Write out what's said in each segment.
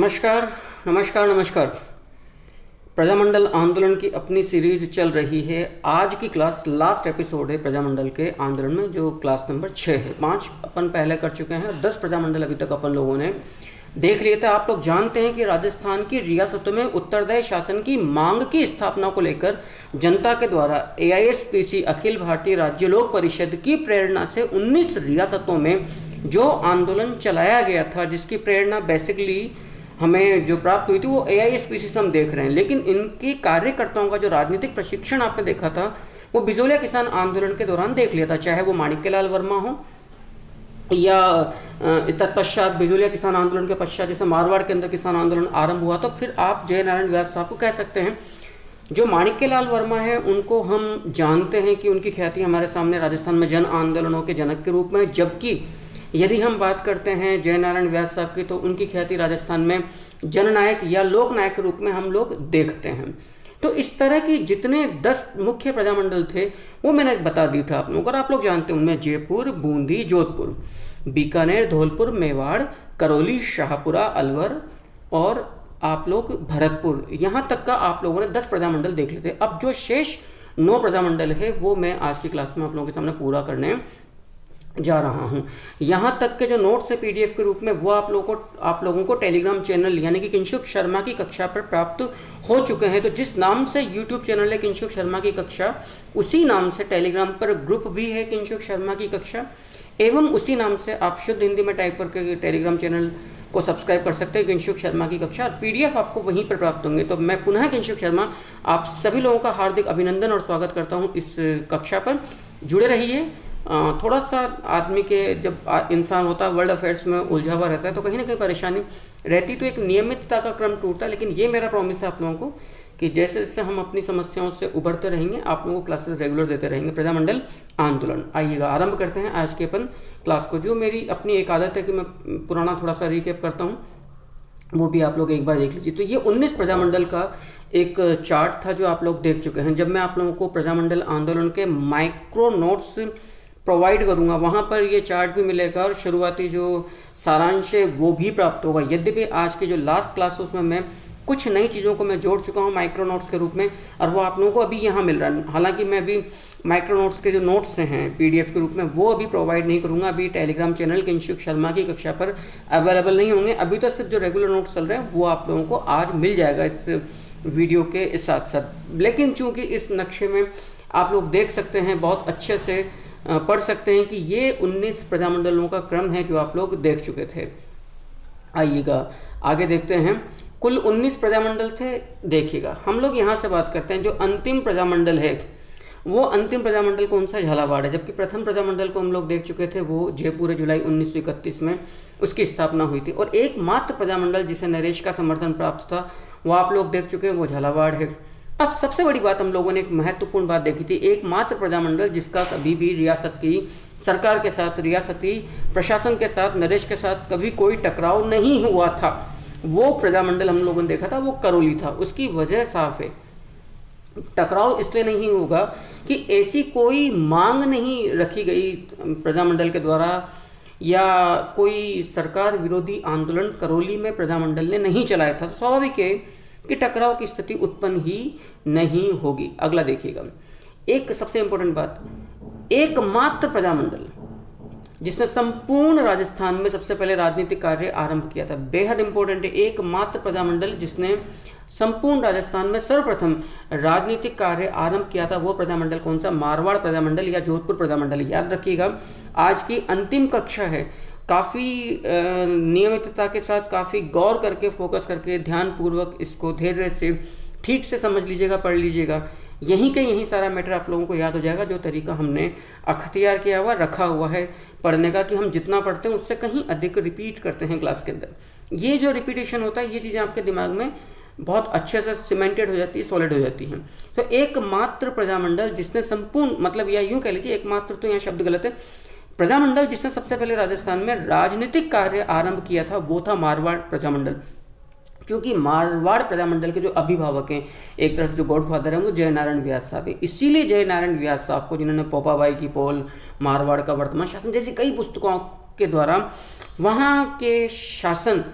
नमस्कार नमस्कार नमस्कार। प्रजामंडल आंदोलन की अपनी सीरीज चल रही है। आज की क्लास लास्ट एपिसोड है प्रजामंडल के आंदोलन में, जो क्लास नंबर 6 है। 5 अपन पहले कर चुके हैं और 10 प्रजामंडल अभी तक अपन लोगों ने देख लिए थे। आप लोग जानते हैं कि राजस्थान की रियासतों में उत्तरदायी शासन की मांग की स्थापना को लेकर जनता के द्वारा AISPC अखिल भारतीय राज्य लोक परिषद की प्रेरणा से 19 रियासतों में जो आंदोलन चलाया गया था, जिसकी प्रेरणा बेसिकली हमें जो प्राप्त हुई थी वो AISPC से हम देख रहे हैं। लेकिन इनके कार्यकर्ताओं का जो राजनीतिक प्रशिक्षण आपने देखा था वो बिजोलिया किसान आंदोलन के दौरान देख लिया था, चाहे वो माणिक्यलाल वर्मा हो या तत्पश्चात बिजोलिया किसान आंदोलन के पश्चात जैसे मारवाड़ के अंदर किसान आंदोलन आरंभ हुआ, तो फिर आप जय नारायण व्यास साहब को कह सकते हैं। जो माणिक्यलाल वर्मा है उनको हम जानते हैं कि उनकी ख्याति हमारे सामने राजस्थान में जन आंदोलनों के जनक के रूप में, जबकि यदि हम बात करते हैं जय नारायण व्यास साहब की तो उनकी ख्याति राजस्थान में जननायक या लोकनायक के रूप में हम लोग देखते हैं। तो इस तरह की जितने 10 मुख्य प्रजामंडल थे वो मैंने बता दी था आप लोगों को, और आप लोग जानते हैं उनमें जयपुर, बूंदी, जोधपुर, बीकानेर, धौलपुर, मेवाड़, करौली, शाहपुरा, अलवर और आप लोग भरतपुर, यहाँ तक का आप लोगों ने 10 प्रजामंडल देख लिए थे। अब जो शेष 9 प्रजामंडल है वो मैं आज की क्लास में आप लोगों के सामने पूरा करने जा रहा हूं। यहां तक के जो नोट्स है PDF के रूप में वो आप लोगों को टेलीग्राम चैनल यानी कि किंशुक शर्मा की कक्षा पर प्राप्त हो चुके हैं। तो जिस नाम से YouTube चैनल है किंशुक शर्मा की कक्षा, उसी नाम से टेलीग्राम पर ग्रुप भी है किंशुक शर्मा की कक्षा, एवं उसी नाम से आप शुद्ध हिंदी में टाइप करके टेलीग्राम चैनल को सब्सक्राइब कर सकते हैं किंशुक शर्मा की कक्षा, और PDF आपको वहीं पर प्राप्त होंगे। तो मैं पुनः किंशुक शर्मा आप सभी लोगों का हार्दिक अभिनंदन और स्वागत करता हूं इस कक्षा पर। जुड़े रहिए। थोड़ा सा आदमी के जब इंसान होता है वर्ल्ड अफेयर्स में उलझा हुआ रहता है तो कहीं ना कहीं परेशानी रहती, तो एक नियमितता का क्रम टूटता है। लेकिन ये मेरा प्रॉमिस है आप लोगों को कि जैसे जैसे हम अपनी समस्याओं से उभरते रहेंगे आप लोगों को क्लासेस रेगुलर देते रहेंगे। प्रजामंडल आंदोलन, आइएगा आरंभ करते हैं आज के अपन क्लास को। जो मेरी अपनी एक आदत है कि मैं पुराना थोड़ा सा रिकेप करता हूँ, वो भी आप लोग एक बार देख लीजिए। तो ये 19 प्रजामंडल का एक चार्ट था जो आप लोग देख चुके हैं। जब मैं आप लोगों को प्रजामंडल आंदोलन के माइक्रो नोट्स प्रोवाइड करूंगा वहां पर ये चार्ट भी मिलेगा और शुरुआती जो सारांश है वो भी प्राप्त होगा। यद्यपि आज की जो लास्ट क्लास उसमें मैं कुछ नई चीज़ों को मैं जोड़ चुका हूं माइक्रो नोट्स के रूप में, और वो आप लोगों को अभी यहाँ मिल रहा है। हालांकि मैं अभी माइक्रो नोट्स के जो नोट्स हैं PDF के रूप में वो अभी प्रोवाइड नहीं करूंगा। अभी टेलीग्राम चैनल किंशुक शर्मा की कक्षा पर अवेलेबल नहीं होंगे। अभी तो सिर्फ जो रेगुलर नोट्स चल रहे हैं वो आप लोगों को आज मिल जाएगा इस वीडियो के साथ साथ। लेकिन चूंकि इस नक्शे में आप लोग देख सकते हैं, बहुत अच्छे से पढ़ सकते हैं कि ये 19 प्रजामंडलों का क्रम है जो आप लोग देख चुके थे। आइएगा आगे देखते हैं। कुल 19 प्रजामंडल थे। देखिएगा हम लोग यहाँ से बात करते हैं जो अंतिम प्रजामंडल है वो अंतिम प्रजामंडल कौन सा, झालावाड़ है। जबकि प्रथम प्रजामंडल को हम लोग देख चुके थे वो जयपुर है, जुलाई 1931 में उसकी स्थापना हुई थी। और एकमात्र प्रजामंडल जिसे नरेश का समर्थन प्राप्त था वो आप लोग देख चुके हैं, वो झालावाड़ है। अब सबसे बड़ी बात हम लोगों ने एक महत्वपूर्ण बात देखी थी, एकमात्र प्रजामंडल जिसका कभी भी रियासत की सरकार के साथ, रियासती प्रशासन के साथ, नरेश के साथ कभी कोई टकराव नहीं हुआ था, वो प्रजामंडल हम लोगों ने देखा था वो करौली था। उसकी वजह साफ है, टकराव इसलिए नहीं होगा कि ऐसी कोई मांग नहीं रखी गई प्रजामंडल के द्वारा या कोई सरकार विरोधी आंदोलन करौली में प्रजामंडल ने नहीं चलाया था, तो स्वाभाविक है कि टकराव की स्थिति उत्पन्न ही नहीं होगी। अगला देखिएगा, एक सबसे इंपॉर्टेंट बात, एकमात्र प्रजामंडल जिसने संपूर्ण राजस्थान में सबसे पहले राजनीतिक कार्य आरंभ किया था, बेहद इंपॉर्टेंट है। एकमात्र प्रजामंडल जिसने संपूर्ण राजस्थान में सर्वप्रथम राजनीतिक कार्य आरंभ किया था वो प्रजामंडल कौन सा, मारवाड़ प्रजामंडल या जोधपुर प्रजामंडल। याद रखिएगा आज की अंतिम कक्षा है, काफ़ी नियमितता के साथ, काफ़ी गौर करके, फोकस करके, ध्यानपूर्वक इसको धैर्य से ठीक से समझ लीजिएगा, पढ़ लीजिएगा। यहीं सारा मैटर आप लोगों को याद हो जाएगा। जो तरीका हमने अख्तियार किया हुआ रखा हुआ है पढ़ने का कि हम जितना पढ़ते हैं उससे कहीं अधिक रिपीट करते हैं क्लास के अंदर। ये जो रिपीटेशन होता है ये चीज़ें आपके दिमाग में बहुत अच्छे से सीमेंटेड हो जाती है, सॉलिड हो जाती हैं। तो एकमात्र प्रजामंडल जिसने संपूर्ण, मतलब या यूँ कह लीजिए एकमात्र, तो यहाँ शब्द गलत है, प्रजामंडल जिसने सबसे पहले राजस्थान में राजनीतिक कार्य आरंभ किया था वो था मारवाड़ प्रजामंडल। क्योंकि मारवाड़ प्रजामंडल के जो अभिभावक हैं, एक तरह से जो गॉडफादर हैं, वो जय नारायण व्यास साहब है। इसीलिए जय नारायण व्यास साहब को, जिन्होंने पोपाबाई की पोल, मारवाड़ का वर्तमान शासन जैसी कई पुस्तकों के द्वारा वहाँ के शासन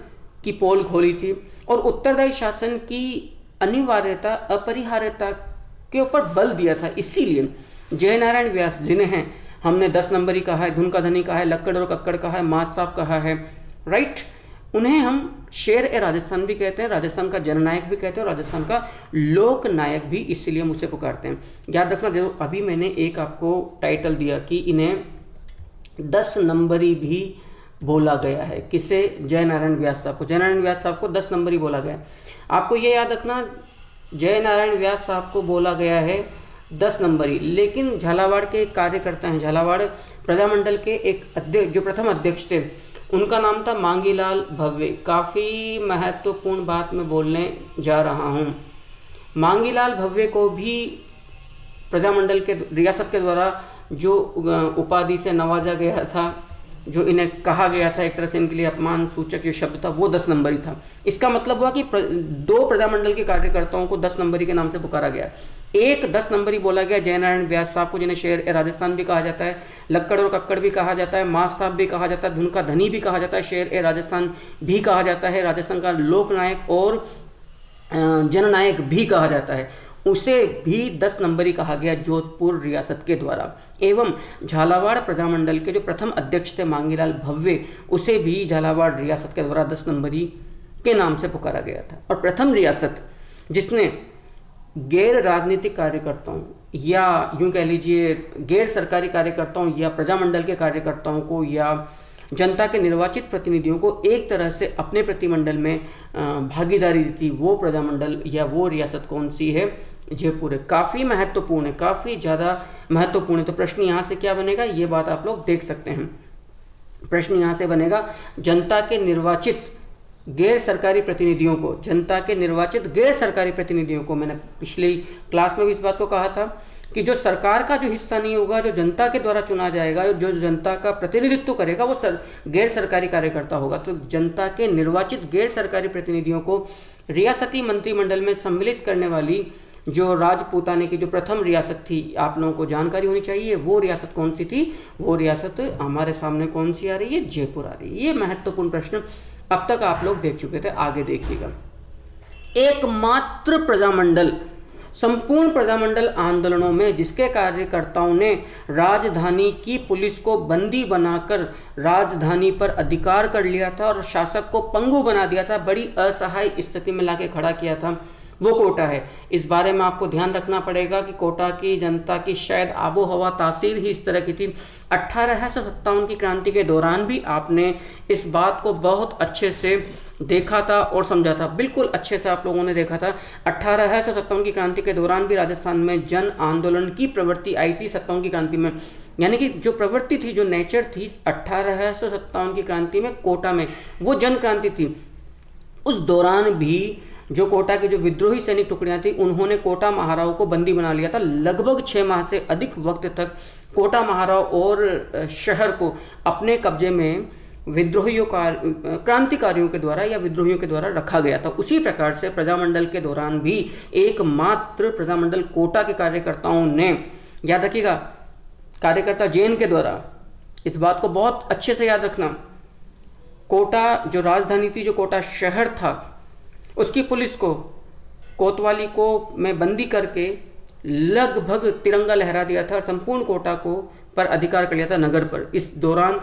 की पोल खोली थी और उत्तरदायी शासन की अनिवार्यता अपरिहार्यता के ऊपर बल दिया था। इसीलिए जयनारायण व्यास, जिन्हें हमने 10 नंबरी कहा है, धुन का धनी कहा है, लक्कड़ और कक्कड़ कहा है, मास साहब कहा है, राइट, उन्हें हम शेर ए राजस्थान भी कहते हैं, राजस्थान का जननायक भी कहते हैं और राजस्थान का लोक नायक भी, इसीलिए हम उसे पुकारते हैं। याद रखना, जो अभी मैंने एक आपको टाइटल दिया कि इन्हें 10 नंबरी भी बोला गया है। किसे? जयनारायण व्यास साहब को। जयनारायण व्यास साहब को 10 नंबरी बोला गया है। आपको ये याद रखना, जयनारायण व्यास साहब को बोला गया है 10 नंबरी, लेकिन झालावाड़ के एक कार्यकर्ता हैं, झालावाड़ प्रजामंडल के एक अध्यक्ष, जो प्रथम अध्यक्ष थे, उनका नाम था मांगीलाल भव्य। काफ़ी महत्वपूर्ण बात मैं बोलने जा रहा हूँ। मांगीलाल भव्य को भी प्रजामंडल के रियासत के द्वारा जो उपाधि से नवाजा गया था, जो इन्हें कहा गया था, एक तरह से इनके लिए अपमान सूचक जो शब्द था, वो 10 नंबरी था। इसका मतलब हुआ कि 2 प्रजामंडल के कार्यकर्ताओं को 10 नंबरी के नाम से पुकारा गया। एक 10 नंबरी बोला गया जयनारायण व्यास साहब को, जिन्हें शेर ए राजस्थान भी कहा जाता है, लक्कड़ और कक्कड़ भी कहा जाता है, मास साहब भी कहा जाता है, धुन का धनी भी कहा जाता है, शेर ए राजस्थान भी कहा जाता है, राजस्थान का लोकनायक और जननायक भी कहा जाता है। उसे भी 10 नंबरी कहा गया जोधपुर रियासत के द्वारा। एवं झालावाड़ प्रजामंडल के जो प्रथम अध्यक्ष थे मांगीलाल भव्य, उसे भी झालावाड़ रियासत के द्वारा 10 नंबरी के नाम से पुकारा गया था। और प्रथम रियासत जिसने गैर राजनीतिक कार्यकर्ताओं, या यूं कह लीजिए गैर सरकारी कार्यकर्ताओं या प्रजामंडल के कार्यकर्ताओं को या जनता के निर्वाचित प्रतिनिधियों को एक तरह से अपने प्रतिमंडल में भागीदारी दी थी, वो प्रजामंडल या वो रियासत कौन सी है? जयपुर है। काफ़ी महत्वपूर्ण है, काफ़ी ज़्यादा महत्वपूर्ण है। तो प्रश्न यहाँ से क्या बनेगा, ये बात आप लोग देख सकते हैं। प्रश्न यहाँ से बनेगा, जनता के निर्वाचित गैर सरकारी प्रतिनिधियों को, जनता के निर्वाचित गैर सरकारी प्रतिनिधियों को, मैंने पिछली क्लास में भी इस बात को कहा था कि जो सरकार का जो हिस्सा नहीं होगा, जो जनता के द्वारा चुना जाएगा, जो जनता का प्रतिनिधित्व करेगा, वो गैर सरकारी कार्यकर्ता होगा। तो जनता के निर्वाचित गैर सरकारी प्रतिनिधियों को रियासती मंत्रिमंडल में सम्मिलित करने वाली जो राजपूताने की जो प्रथम रियासत थी, आप लोगों को जानकारी होनी चाहिए, वो रियासत कौन सी थी? वो रियासत हमारे सामने कौन सी आ रही है? जयपुर आ रही है। ये महत्वपूर्ण प्रश्न अब तक आप लोग देख चुके थे। आगे देखिएगा, एकमात्र प्रजामंडल संपूर्ण प्रजामंडल आंदोलनों में जिसके कार्यकर्ताओं ने राजधानी की पुलिस को बंदी बनाकर राजधानी पर अधिकार कर लिया था और शासक को पंगु बना दिया था, बड़ी असहाय स्थिति में लाके खड़ा किया था, वो कोटा है। इस बारे में आपको ध्यान रखना पड़ेगा कि कोटा की जनता की शायद आबो हवा तासीर ही इस तरह की थी। 1857 की क्रांति के दौरान भी आपने इस बात को बहुत अच्छे से देखा था और समझा था, बिल्कुल अच्छे से आप लोगों ने देखा था। 1857 की क्रांति के दौरान भी राजस्थान में जन आंदोलन की प्रवृत्ति आई थी। 57 की क्रांति में, यानी कि जो प्रवृत्ति थी, जो नेचर थी 1857 की क्रांति में कोटा में, वो जन क्रांति थी। उस दौरान भी जो कोटा की जो विद्रोही सैनिक टुकड़ियां थी, उन्होंने कोटा महाराव को बंदी बना लिया था। लगभग 6 माह से अधिक वक्त तक कोटा महाराव और शहर को अपने कब्जे में विद्रोहियों क्रांतिकारियों के द्वारा या विद्रोहियों के द्वारा रखा गया था। उसी प्रकार से प्रजामंडल के दौरान भी एकमात्र प्रजामंडल कोटा के कार्यकर्ताओं ने, याद रखिएगा, कार्यकर्ता जैन के द्वारा, इस बात को बहुत अच्छे से याद रखना, कोटा जो राजधानी थी, जो कोटा शहर था, उसकी पुलिस को, कोतवाली को में बंदी करके लगभग तिरंगा लहरा दिया था और संपूर्ण कोटा को पर अधिकार कर लिया था, नगर पर। इस दौरान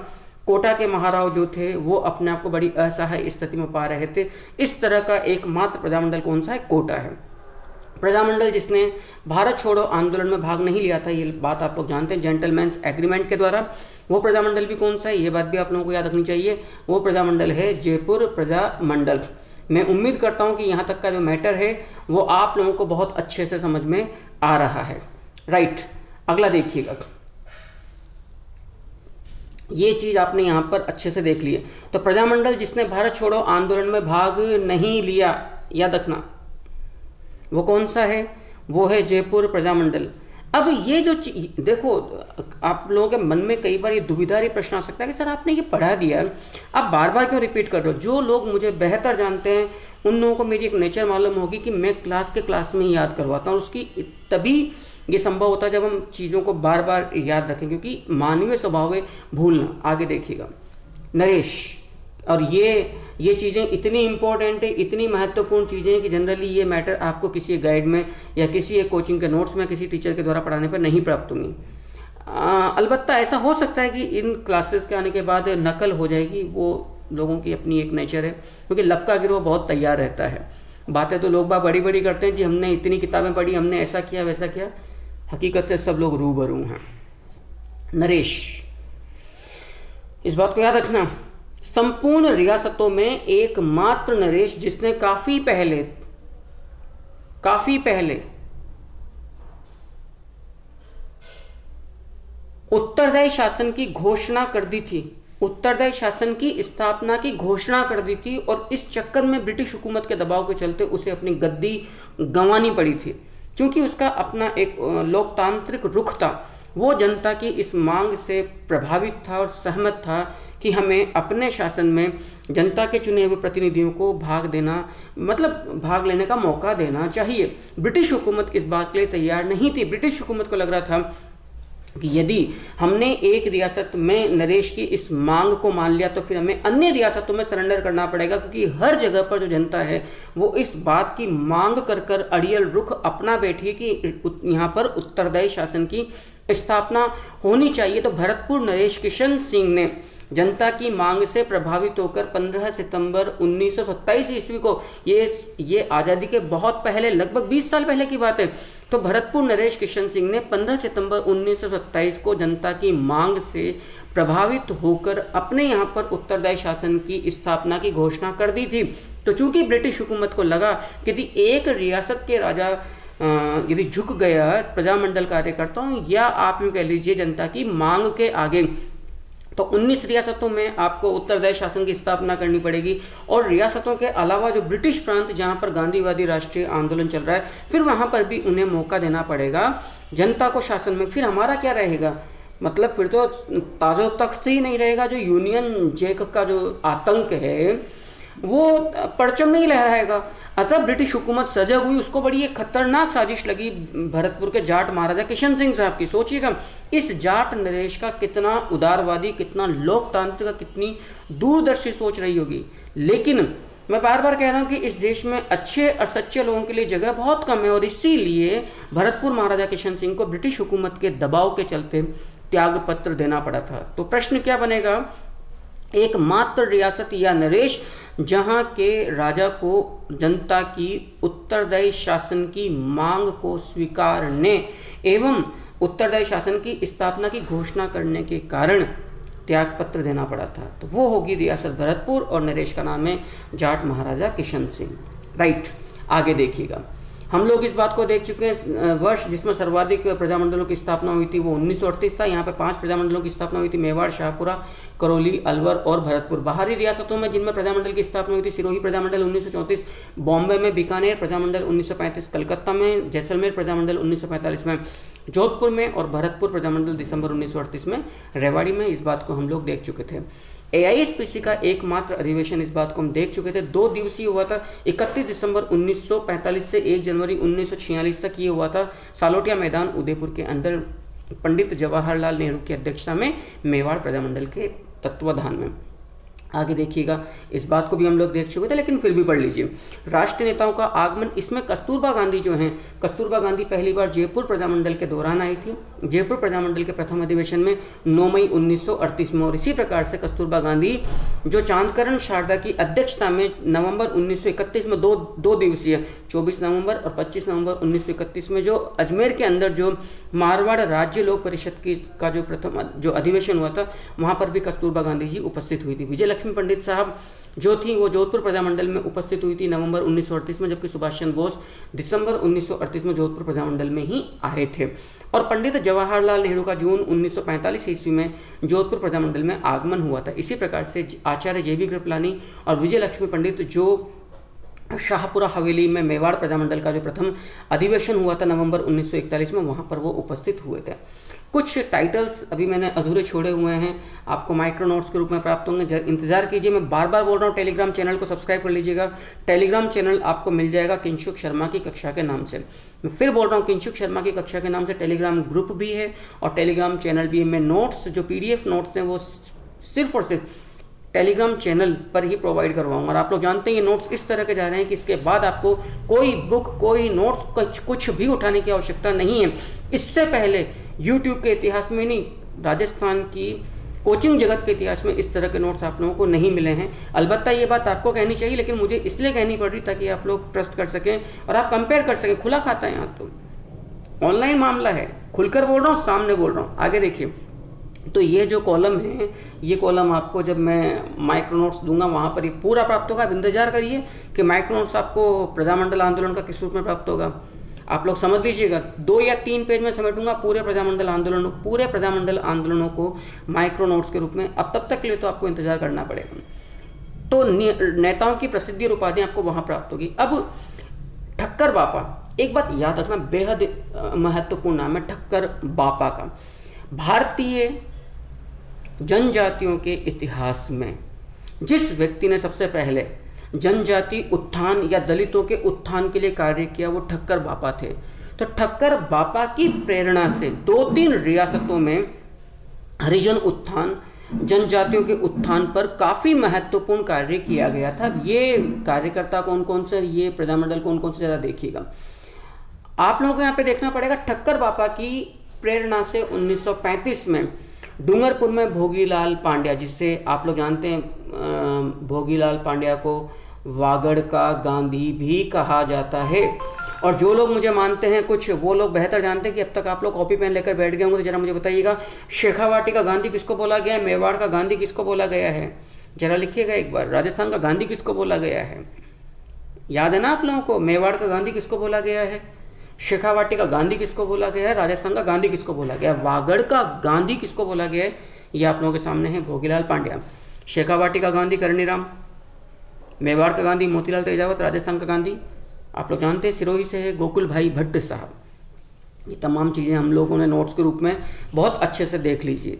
कोटा के महाराव जो थे वो अपने आप को बड़ी असहाय स्थिति में पा रहे थे। इस तरह का एकमात्र प्रजामंडल कौन सा है? कोटा है। प्रजामंडल जिसने भारत छोड़ो आंदोलन में भाग नहीं लिया था, ये बात आप लोग जानते हैं, जेंटलमैन्स एग्रीमेंट के द्वारा, वो प्रजामंडल भी कौन सा है? ये बात भी आप लोगों को याद रखनी चाहिए। वो प्रजामंडल है जयपुर प्रजामंडल। मैं उम्मीद करता हूं कि यहाँ तक का जो मैटर है वो आप लोगों को बहुत अच्छे से समझ में आ रहा है, राइट। अगला देखिएगा, ये चीज आपने यहाँ पर अच्छे से देख ली है। तो प्रजामंडल जिसने भारत छोड़ो आंदोलन में भाग नहीं लिया, याद रखना, वो कौन सा है? वो है जयपुर प्रजामंडल। अब ये जो देखो, आप लोगों के मन में कई बार ये दुविधारी प्रश्न आ सकता है कि सर आपने ये पढ़ा दिया, आप बार बार क्यों रिपीट कर रहे हो? जो लोग मुझे बेहतर जानते हैं उन लोगों को मेरी एक नेचर मालूम होगी कि मैं क्लास में ही याद करवाता हूँ। उसकी तभी ये संभव होता है जब हम चीज़ों को बार बार याद रखें, क्योंकि मानवीय स्वभाव है भूलना। आगे देखिएगा, नरेश, और ये ये चीज़ें इतनी इंपॉर्टेंट है, इतनी महत्वपूर्ण चीज़ें हैं कि जनरली ये मैटर आपको किसी गाइड में या किसी एक कोचिंग के नोट्स में किसी टीचर के द्वारा पढ़ाने पर नहीं प्राप्त होंगी। अलबत्ता ऐसा हो सकता है कि इन क्लासेस के आने के बाद नकल हो जाएगी, वो लोगों की अपनी एक नेचर है, क्योंकि लपका गिरोह बहुत तैयार रहता है। बातें तो लोग बाग बड़ी बड़ी करते हैं जी, हमने इतनी किताबें पढ़ी, हमने ऐसा किया वैसा किया, हकीकत से सब लोग रूबरू हैं। नरेश, इस बात को याद रखना, संपूर्ण रियासतों में एकमात्र नरेश जिसने काफी पहले उत्तरदायी शासन की घोषणा कर दी थी, उत्तरदायी शासन की स्थापना की घोषणा कर दी थी, और इस चक्कर में ब्रिटिश हुकूमत के दबाव के चलते उसे अपनी गद्दी गंवानी पड़ी थी। क्योंकि उसका अपना एक लोकतांत्रिक रुख था, वो जनता की इस मांग से प्रभावित था और सहमत था कि हमें अपने शासन में जनता के चुने हुए प्रतिनिधियों को भाग लेने का मौका देना चाहिए। ब्रिटिश हुकूमत इस बात के लिए तैयार नहीं थी। ब्रिटिश हुकूमत को लग रहा था कि यदि हमने एक रियासत में नरेश की इस मांग को मान लिया तो फिर हमें अन्य रियासतों में सरेंडर करना पड़ेगा, क्योंकि हर जगह पर जो जनता है वो इस बात की मांग कर अड़ियल रुख अपना बैठी कि यहाँ पर उत्तरदायी शासन की स्थापना होनी चाहिए। तो भरतपुर नरेश किशन सिंह ने जनता की मांग से प्रभावित होकर 15 सितंबर 1927 ईस्वी को, ये आज़ादी के बहुत पहले, लगभग 20 साल पहले की बात है, तो भरतपुर नरेश किशन सिंह ने 15 सितंबर 1927 को जनता की मांग से प्रभावित होकर अपने यहाँ पर उत्तरदायी शासन की स्थापना की घोषणा कर दी थी। तो चूंकि ब्रिटिश हुकूमत को लगा कि यदि एक रियासत के राजा यदि झुक गया प्रजामंडल कार्यकर्ताओं या आप यूँ कह लीजिए जनता की मांग के आगे, तो 19 रियासतों में आपको उत्तरदायी शासन की स्थापना करनी पड़ेगी। और रियासतों के अलावा जो ब्रिटिश प्रांत जहां पर गांधीवादी राष्ट्रीय आंदोलन चल रहा है, फिर वहां पर भी उन्हें मौका देना पड़ेगा जनता को शासन में। फिर हमारा क्या रहेगा, मतलब फिर तो ताज़ो तख्त ही नहीं रहेगा, जो यूनियन जैक का जो आतंक है वो परचम नहीं लहराएगा। अतः ब्रिटिश हुकूमत सजग हुई, उसको बड़ी एक खतरनाक साजिश लगी भरतपुर के जाट महाराजा किशन सिंह साहब की। सोचिएगा इस जाट नरेश का कितना उदारवादी, कितना लोकतांत्रिक, कितनी दूरदर्शी सोच रही होगी। लेकिन मैं बार बार कह रहा हूँ कि इस देश में अच्छे और सच्चे लोगों के लिए जगह बहुत कम है, और इसीलिए भरतपुर महाराजा किशन सिंह को ब्रिटिश हुकूमत के दबाव के चलते त्याग पत्र देना पड़ा था। तो प्रश्न क्या बनेगा, एकमात्र रियासत या नरेश जहां के राजा को जनता की उत्तरदायी शासन की मांग को स्वीकारने एवं उत्तरदायी शासन की स्थापना की घोषणा करने के कारण त्यागपत्र देना पड़ा था, तो वो होगी रियासत भरतपुर, और नरेश का नाम है जाट महाराजा किशन सिंह। राइट, आगे देखिएगा। हम लोग इस बात को देख चुके हैं, वर्ष जिसमें सर्वाधिक प्रजामंडलों की स्थापना हुई थी वो 1938 था। यहाँ पे 5 प्रजामंडलों की स्थापना हुई थी, मेवाड़, शाहपुरा, करौली, अलवर और भरतपुर। बाहरी रियासतों में जिनमें प्रजामंडल की स्थापना हुई थी, सिरोही प्रजामंडल 1934 बॉम्बे में, बीकानेर प्रजामंडल 1935 कलकत्ता में, जैसलमेर प्रजामंडल 1945 में जोधपुर में, और भरतपुर प्रजामंडल दिसंबर 1938 में रेवाड़ी में। इस बात को हम लोग देख चुके थे। AISPC का एकमात्र अधिवेशन, इस बात को हम देख चुके थे, 2 दिवसीय हुआ था। 31 दिसंबर 1945 से 1 जनवरी 1946 तक ये हुआ था सालोटिया मैदान उदयपुर के अंदर, पंडित जवाहरलाल नेहरू की अध्यक्षता में, मेवाड़ प्रजामंडल के तत्वाधान में। आगे देखिएगा, इस बात को भी हम लोग देख चुके थे, लेकिन फिर भी पढ़ लीजिए। राष्ट्रीय नेताओं का आगमन, इसमें कस्तूरबा गांधी जो हैं, कस्तूरबा गांधी पहली बार जयपुर प्रजामंडल के दौरान आई थी, जयपुर प्रजामंडल के प्रथम अधिवेशन में 9 मई 1938 में। और इसी प्रकार से कस्तूरबा गांधी जो चांदकरण शारदा की अध्यक्षता में नवंबर 1931 में दो दिवसीय 24 नवंबर और 25 नवंबर 1931 में जो अजमेर के अंदर जो मारवाड़ राज्य लोक परिषद का जो प्रथम जो अधिवेशन हुआ था, वहाँ पर भी कस्तूरबा गांधी जी उपस्थित हुई थी। विजय लक्ष्मी पंडित साहब जो थी वो जोधपुर प्रजामंडल में उपस्थित हुई थी नवंबर 1938 में, जबकि सुभाष चंद्र बोस दिसंबर 1938 में जोधपुर प्रजामंडल में ही आए थे। और पंडित जवाहरलाल नेहरू का जून 1945 ईस्वी में जोधपुर प्रजामंडल में आगमन हुआ था। इसी प्रकार से आचार्य JB कृपलानी और विजय लक्ष्मी पंडित जो शाहपुरा हवेली में मेवाड़ प्रजामंडल का जो प्रथम अधिवेशन हुआ था नवंबर 1941 में, वहाँ पर वो उपस्थित हुए थे। कुछ टाइटल्स अभी मैंने अधूरे छोड़े हुए हैं, आपको माइक्रो नोट्स के रूप में प्राप्त होंगे, इंतजार कीजिए। मैं बार बार बोल रहा हूँ, टेलीग्राम चैनल को सब्सक्राइब कर लीजिएगा। टेलीग्राम चैनल आपको मिल जाएगा किंशुक शर्मा की कक्षा के नाम से। मैं फिर बोल रहा हूँ, किंशुक शर्मा की कक्षा के नाम से टेलीग्राम ग्रुप भी है और टेलीग्राम चैनल भी है। मैं नोट्स जो PDF नोट्स हैं वो सिर्फ और सिर्फ टेलीग्राम चैनल पर ही प्रोवाइड करवाऊंगा। और आप लोग जानते हैं ये नोट्स इस तरह के जा रहे हैं कि इसके बाद आपको कोई बुक, कोई नोट्स, कुछ भी उठाने की आवश्यकता नहीं है। इससे पहले यूट्यूब के इतिहास में नहीं, राजस्थान की कोचिंग जगत के इतिहास में इस तरह के नोट्स आप लोगों को नहीं मिले हैं। अलबत्ता ये बात आपको कहनी चाहिए, लेकिन मुझे इसलिए कहनी पड़ रही ताकि आप लोग ट्रस्ट कर सकें और आप कंपेयर कर सकें। खुला खाता है यहाँ, तो ऑनलाइन मामला है, खुलकर बोल रहा हूँ, सामने बोल रहा हूँ। आगे देखिए, तो ये जो कॉलम है, ये कॉलम आपको जब मैं माइक्रो नोट्स दूंगा वहाँ पर ये पूरा प्राप्त होगा। अब इंतजार करिए कि माइक्रो नोट्स आपको प्रजामंडल आंदोलन का किस रूप में प्राप्त होगा। आप लोग समझ लीजिएगा, 2 या 3 पेज में समेटूंगा पूरे प्रजामंडल आंदोलनों को माइक्रो नोट्स के रूप में। अब तब तक के लिए तो आपको इंतजार करना पड़ेगा। तो नेताओं की प्रसिद्धि और उपाधियां आपको वहां प्राप्त होगी। अब ठक्कर बापा, एक बात याद रखना, बेहद महत्वपूर्ण नाम है ठक्कर बापा का। भारतीय जनजातियों के इतिहास में जिस व्यक्ति ने सबसे पहले जनजाति उत्थान या दलितों के उत्थान के लिए कार्य किया, वो ठक्कर बापा थे। तो ठक्कर बापा की प्रेरणा से 2-3 रियासतों में हरिजन उत्थान, जनजातियों के उत्थान पर काफ़ी महत्वपूर्ण कार्य किया गया था। ये कार्यकर्ता कौन कौन से, ये प्रजामंडल कौन कौन से, ज़रा देखिएगा। आप लोगों को यहाँ पे देखना पड़ेगा, ठक्कर बापा की प्रेरणा से 1935 में डूंगरपुर में भोगीलाल पांड्या, जिससे आप लोग जानते हैं भोगीलाल पांड्या को वागड़ का गांधी भी कहा जाता है। और जो लोग मुझे मानते हैं कुछ, वो लोग बेहतर जानते हैं कि अब तक आप लोग कॉपी पेन लेकर बैठ गए होंगे। तो जरा मुझे बताइएगा, शेखावाटी का गांधी किसको बोला गया है, मेवाड़ का गांधी किसको बोला गया है, जरा लिखिएगा एक बार। राजस्थान का गांधी किसको बोला गया है, याद है ना आप लोगों को? मेवाड़ का गांधी किसको बोला गया है, शेखावाटी का गांधी किसको बोला गया है, राजस्थान का गांधी किसको बोला गया है, वागड़ का गांधी किसको बोला गया है, ये आप लोगों के सामने है भोगीलाल पांड्या। शेखावाटी का गांधी करनीराम, मेवाड़ का गांधी मोतीलाल तेजावत, राजस्थान का गांधी आप लोग जानते हैं सिरोही से है गोकुल भाई भट्ट साहब। ये तमाम चीज़ें हम लोगों ने नोट्स के रूप में बहुत अच्छे से देख लीजिए।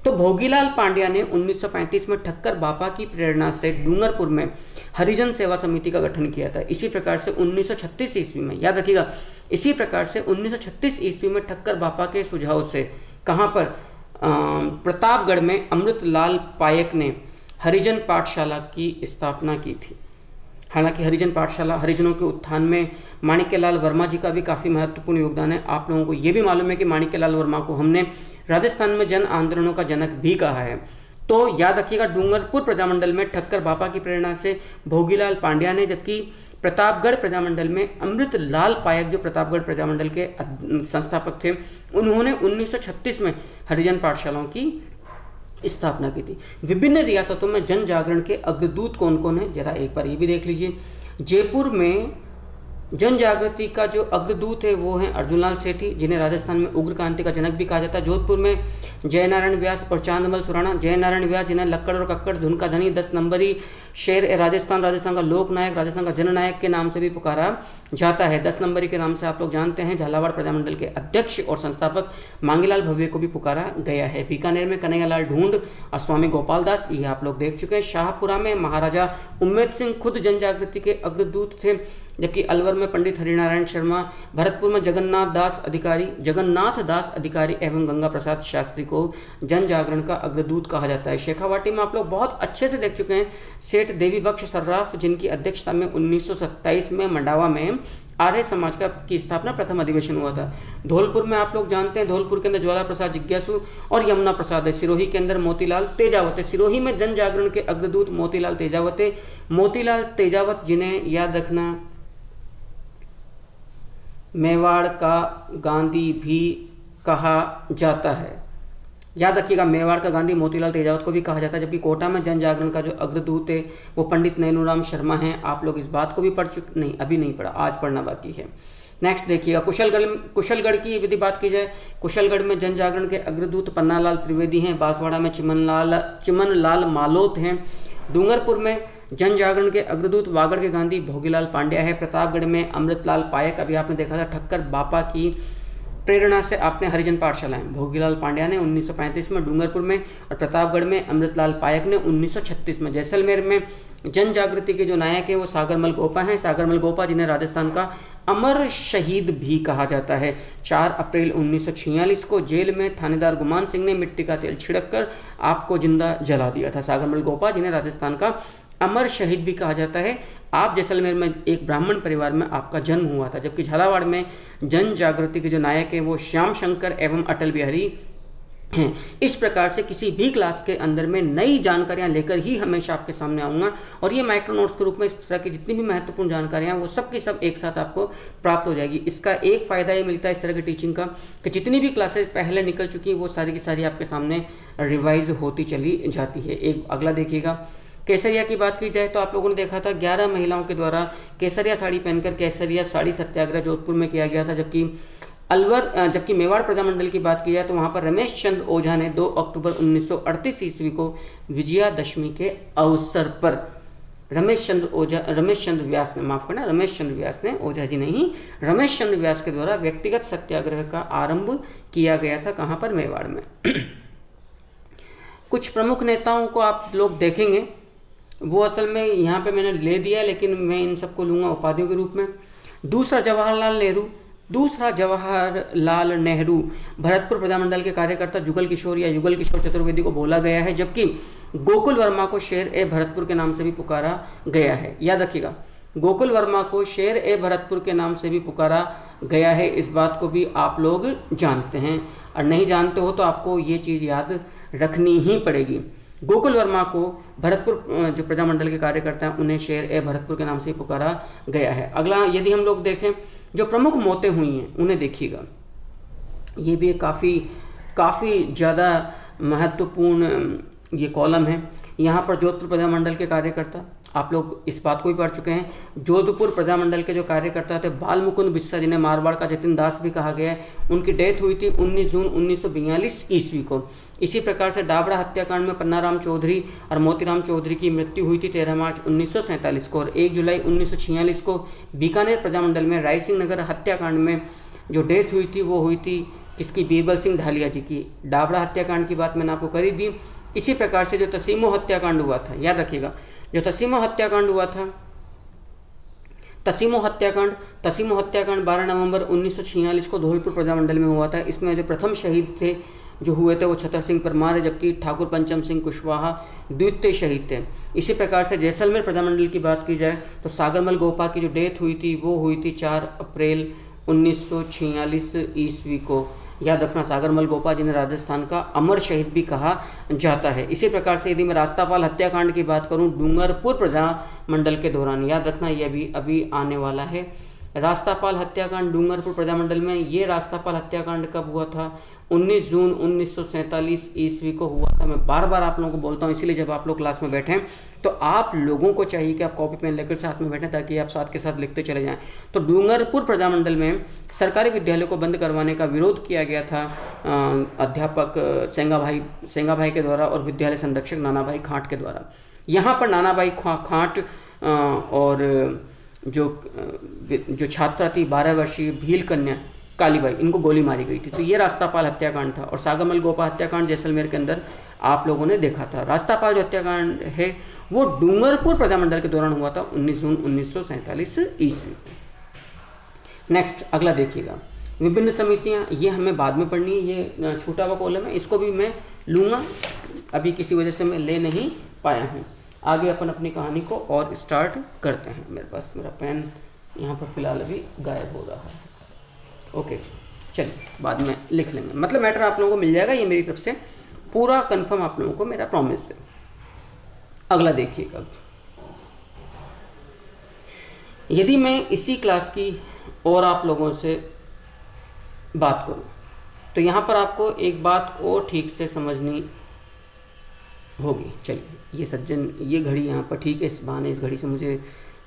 तो भोगीलाल पांड्या ने 1935 में ठक्कर बापा की प्रेरणा से डूंगरपुर में हरिजन सेवा समिति का गठन किया था। इसी प्रकार से 1936 ईस्वी में, याद रखिएगा, इसी प्रकार से 1936 ईस्वी में ठक्कर बापा के सुझाव से कहाँ पर, प्रतापगढ़ में अमृतलाल पायक ने हरिजन पाठशाला की स्थापना की थी। हालांकि हरिजन पाठशाला, हरिजनों के उत्थान में माणिक्यलाल वर्मा जी का भी काफ़ी महत्वपूर्ण योगदान है। आप लोगों को ये भी मालूम है कि माणिक्यलाल वर्मा को हमने राजस्थान में जन आंदोलनों का जनक भी कहा है। तो याद रखिएगा, डूंगरपुर प्रजामंडल में ठक्कर बापा की प्रेरणा से भोगीलाल पांड्या ने, जबकि प्रतापगढ़ प्रजामंडल में अमृतलाल पायक, जो प्रतापगढ़ प्रजामंडल के संस्थापक थे, उन्होंने 1936 में हरिजन पाठशालाओं की स्थापना की थी। विभिन्न रियासतों में जन जागरण के अग्रदूत कौन कौन है, जरा एक बार ये भी देख लीजिए। जयपुर में जन जागृति का जो अग्रदूत है वो है अर्जुनलाल सेठी, जिन्हें राजस्थान में उग्र क्रांति का जनक भी कहा जाता है। जोधपुर में जयनारायण व्यास और चांदमल सुराणा। जयनारायण व्यास, जिन्हें लक्कड़ और कक्कड़, धुन का धनी, 10 नंबरी शेर ए राजस्थान, राजस्थान का लोकनायक, राजस्थान का जननायक के नाम से भी पुकारा जाता है। 10 नंबरी के नाम से आप लोग जानते हैं झालावाड़ प्रजामंडल के अध्यक्ष और संस्थापक मांगीलाल भव्य को भी पुकारा गया है। बीकानेर में कन्हैयालाल ढूंढ और स्वामी गोपाल दास, ये आप लोग देख चुके हैं। शाहपुरा में महाराजा उम्मेद सिंह खुद जन जागृति के अग्रदूत थे, जबकि अलवर में पंडित हरिनारायण शर्मा। भरतपुर में जगन्नाथ दास अधिकारी एवं गंगा प्रसाद शास्त्री को जन जागरण का अग्रदूत कहा जाता है। शेखावाटी में आप लोग बहुत अच्छे से देख चुके हैं सेठ देवी बख्श सर्राफ, जिनकी अध्यक्षता में 1927 में मंडावा में आर्य समाज की स्थापना प्रथम अधिवेशन हुआ था। धौलपुर में आप लोग जानते हैं, धौलपुर के अंदर ज्वाला प्रसाद जिज्ञासु और यमुना प्रसाद है। सिरोही के अंदर मोतीलाल तेजावत है। सिरोही में जन जागरण के अग्रदूत मोतीलाल तेजावत है। मोतीलाल तेजावत, जिन्हें याद रखना मेवाड़ का गांधी भी कहा जाता है। याद रखिएगा, मेवाड़ का गांधी मोतीलाल तेजावत को भी कहा जाता है। जबकि कोटा में जन जागरण का जो अग्रदूत है वो पंडित नैनूराम शर्मा हैं। आप लोग इस बात को भी पढ़ चुके, नहीं अभी नहीं पढ़ा, आज पढ़ना बाकी है। नेक्स्ट देखिएगा, कुशलगढ़ की यदि बात की जाए, कुशलगढ़ में जन जागरण के अग्रदूत पन्नालाल त्रिवेदी हैं। बांसवाड़ा में चिमनलाल मालोत हैं। डूंगरपुर में जन जागरण के अग्रदूत वागड़ के गांधी भोगीलाल पांड्या है। प्रतापगढ़ में अमृतलाल पायक, अभी आपने देखा था, ठक्कर बापा की प्रेरणा से आपने हरिजन पाठशालाएं, भोगीलाल पांड्या ने 1935 में डूंगरपुर में और प्रतापगढ़ में अमृतलाल पायक ने 1936 में। जैसलमेर में जन जागृति के जो नायक हैं वो सागरमल गोपा हैं। सागरमल गोपा, जिन्हें राजस्थान का अमर शहीद भी कहा जाता है। 4 अप्रैल 1946 को जेल में थानेदार गुमान सिंह ने मिट्टी का तेल छिड़क कर आपको जिंदा जला दिया था। सागरमल गोपा जिन्हें राजस्थान का अमर शहीद भी कहा जाता है। आप जैसलमेर में एक ब्राह्मण परिवार में आपका जन्म हुआ था, जबकि झालावाड़ में जन जागृति के जो नायक हैं वो श्याम शंकर एवं अटल बिहारी हैं। इस प्रकार से किसी भी क्लास के अंदर में नई जानकारियां लेकर ही हमेशा आपके सामने आऊँगा, और ये माइक्रो नोट्स के रूप में इस तरह की जितनी भी महत्वपूर्ण जानकारियां वो सब की सब एक साथ आपको प्राप्त हो जाएगी। इसका एक फ़ायदा ये मिलता है इस तरह की टीचिंग का कि जितनी भी क्लासेज पहले निकल चुकी हैं वो सारी की सारी आपके सामने रिवाइज होती चली जाती है। एक अगला देखिएगा, केसरिया की बात की जाए तो आप लोगों ने देखा था 11 महिलाओं के द्वारा केसरिया साड़ी पहनकर केसरिया साड़ी सत्याग्रह जोधपुर में किया गया था, जबकि मेवाड़ प्रजामंडल की बात की जाए तो वहाँ पर रमेश चंद्र ओझा ने 2 अक्टूबर 1938 ईस्वी को विजयादशमी के अवसर पर रमेश चंद्र व्यास ने, माफ करना, रमेश चंद्र व्यास ने, ओझा जी नहीं, रमेश चंद्र व्यास के द्वारा व्यक्तिगत सत्याग्रह का आरंभ किया गया था। कहाँ पर? मेवाड़ में। कुछ प्रमुख नेताओं को आप लोग देखेंगे, वो असल में यहाँ पे मैंने ले दिया, लेकिन मैं इन सबको लूँगा उपाधियों के रूप में। दूसरा जवाहरलाल नेहरू भरतपुर प्रजामंडल के कार्यकर्ता जुगल किशोर या युगल किशोर चतुर्वेदी को बोला गया है, जबकि गोकुल वर्मा को शेर ए भरतपुर के नाम से भी पुकारा गया है। याद रखिएगा, गोकुल वर्मा को शेर ए भरतपुर के नाम से भी पुकारा गया है। इस बात को भी आप लोग जानते हैं, और नहीं जानते हो तो आपको ये चीज़ याद रखनी ही पड़ेगी। गोकुल वर्मा को भरतपुर जो प्रजामंडल के कार्यकर्ता हैं उन्हें शेर ए भरतपुर के नाम से पुकारा गया है। अगला यदि हम लोग देखें, जो प्रमुख मौतें हुई हैं उन्हें देखिएगा, ये भी काफ़ी ज़्यादा महत्वपूर्ण ये कॉलम है। यहाँ पर जोधपुर प्रजामंडल के कार्यकर्ता, आप लोग इस बात को भी पढ़ चुके हैं, जोधपुर प्रजामंडल के जो कार्यकर्ता थे बाल मुकुंद बिस्सा, जिन्हें मारवाड़ का जतिन दास भी कहा गया है, उनकी डेथ हुई थी 19 जून 1942 ईस्वी को। इसी प्रकार से डाबड़ा हत्याकांड में पन्नाराम चौधरी और मोतीराम चौधरी की मृत्यु हुई थी 13 मार्च 1947 को, और 1 जुलाई 1946 को बीकानेर प्रजामंडल में रायसिंह नगर हत्याकांड में जो डेथ हुई थी वो हुई थी किसकी? बीरबल सिंह ढालिया जी की। डाबड़ा हत्याकांड की बात मैंने आपको करी दी। इसी प्रकार से जो तसीमो हत्याकांड हुआ था, याद रखिएगा, जो तसीमो हत्याकांड हुआ था, तसीमो हत्याकांड 12 नवंबर 1946 को धौलपुर प्रजामंडल में हुआ था। इसमें जो प्रथम शहीद थे जो हुए थे वो छतर सिंह परमार है, जबकि ठाकुर पंचम सिंह कुशवाहा द्वितीय शहीद थे। इसी प्रकार से जैसलमेर प्रजामंडल की बात की जाए तो सागरमल गोपा की जो डेथ हुई थी वो हुई थी 4 अप्रैल 1946 ईस्वी को। याद रखना, सागरमल गोपा जिन्हें राजस्थान का अमर शहीद भी कहा जाता है। इसी प्रकार से यदि मैं रास्तापाल हत्याकांड की बात करूं डूंगरपुर प्रजामंडल के दौरान, याद रखना ये भी अभी आने वाला है। रास्तापाल हत्याकांड डूंगरपुर प्रजामंडल में, ये रास्तापाल हत्याकांड कब हुआ था? 19 जून 1947 ईस्वी को हुआ था। मैं बार बार आप लोगों को बोलता हूँ, इसीलिए जब आप लोग क्लास में बैठें तो आप लोगों को चाहिए कि आप कॉपी पेन लेकर साथ में बैठें, ताकि आप साथ के साथ लिखते चले जाएं। तो डूंगरपुर प्रजामंडल में सरकारी विद्यालयों को बंद करवाने का विरोध किया गया था अध्यापक सेंगाभाई के द्वारा और विद्यालय संरक्षक नानाभाई खांट के द्वारा। यहाँ पर नानाभाई खांट और जो छात्रा थी 12 वर्षीय भील कन्या कालीबाई, इनको गोली मारी गई थी। तो ये रास्तापाल हत्याकांड था। और सागरमल गोपा हत्याकांड जैसलमेर के अंदर आप लोगों ने देखा था। रास्तापाल जो हत्याकांड है वो डूंगरपुर प्रजामंडल के दौरान हुआ था 19 जून 1947 ईस्वी। नेक्स्ट अगला देखिएगा, विभिन्न समितियां, ये हमें बाद में पढ़नी है, ये छोटा हुआ कॉलम है, इसको भी मैं लूँगा, अभी किसी वजह से मैं ले नहीं पाया हूँ। आगे अपन अपनी कहानी को और स्टार्ट करते हैं। मेरे पास मेरा पेन यहाँ पर फिलहाल अभी गायब हो रहा है। ओके, चलिए बाद में लिख लेंगे। मतलब मैटर आप लोगों को मिल जाएगा, ये मेरी तरफ से पूरा कंफर्म आप लोगों को मेरा प्रॉमिस है। अगला देखिएगा, यदि मैं इसी क्लास की और आप लोगों से बात करूं तो यहाँ पर आपको एक बात और ठीक से समझनी होगी। चलिए, ये सज्जन, ये घड़ी यहाँ पर ठीक है, इस बहाने इस घड़ी से मुझे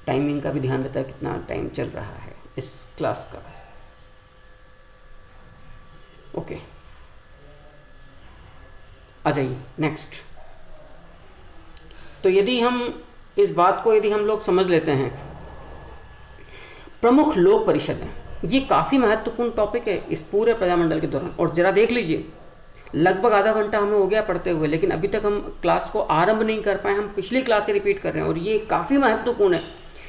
टाइमिंग का भी ध्यान रहता है, कितना टाइम चल रहा है इस क्लास का। ओके, आ जाइए नेक्स्ट। तो यदि हम इस बात को हम लोग समझ लेते हैं, प्रमुख लोक परिषदें, ये काफ़ी महत्वपूर्ण टॉपिक है इस पूरे प्रजामंडल के दौरान। और जरा देख लीजिए, लगभग आधा घंटा हमें हो गया पढ़ते हुए, लेकिन अभी तक हम क्लास को आरंभ नहीं कर पाए। हम पिछली क्लास से रिपीट कर रहे हैं और ये काफ़ी महत्वपूर्ण है,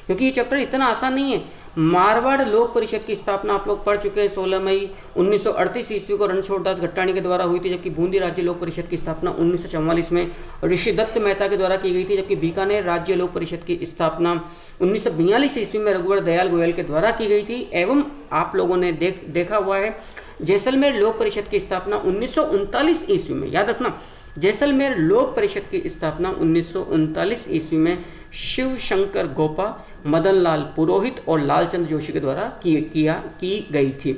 क्योंकि ये चैप्टर इतना आसान नहीं है। मारवाड़ लोक परिषद की स्थापना आप लोग पढ़ चुके हैं, 16 मई 1938 ईस्वी को रणछोड़दास गट्टाणी के द्वारा हुई थी, जबकि बूंदी राज्य लोक परिषद की स्थापना 1944 में ऋषि दत्त मेहता के द्वारा की गई थी, जबकि बीकानेर राज्य लोक परिषद की स्थापना 1942 ईस्वी में रघुवर दयाल गोयल के द्वारा की गई थी। एवं आप लोगों ने देखा हुआ है जैसलमेर लोक परिषद की स्थापना 1939 ईस्वी में, याद रखना जैसलमेर लोक परिषद की स्थापना 1939 ईस्वी में शिव शंकर गोपा, मदन लाल पुरोहित और लालचंद जोशी के द्वारा की गई थी।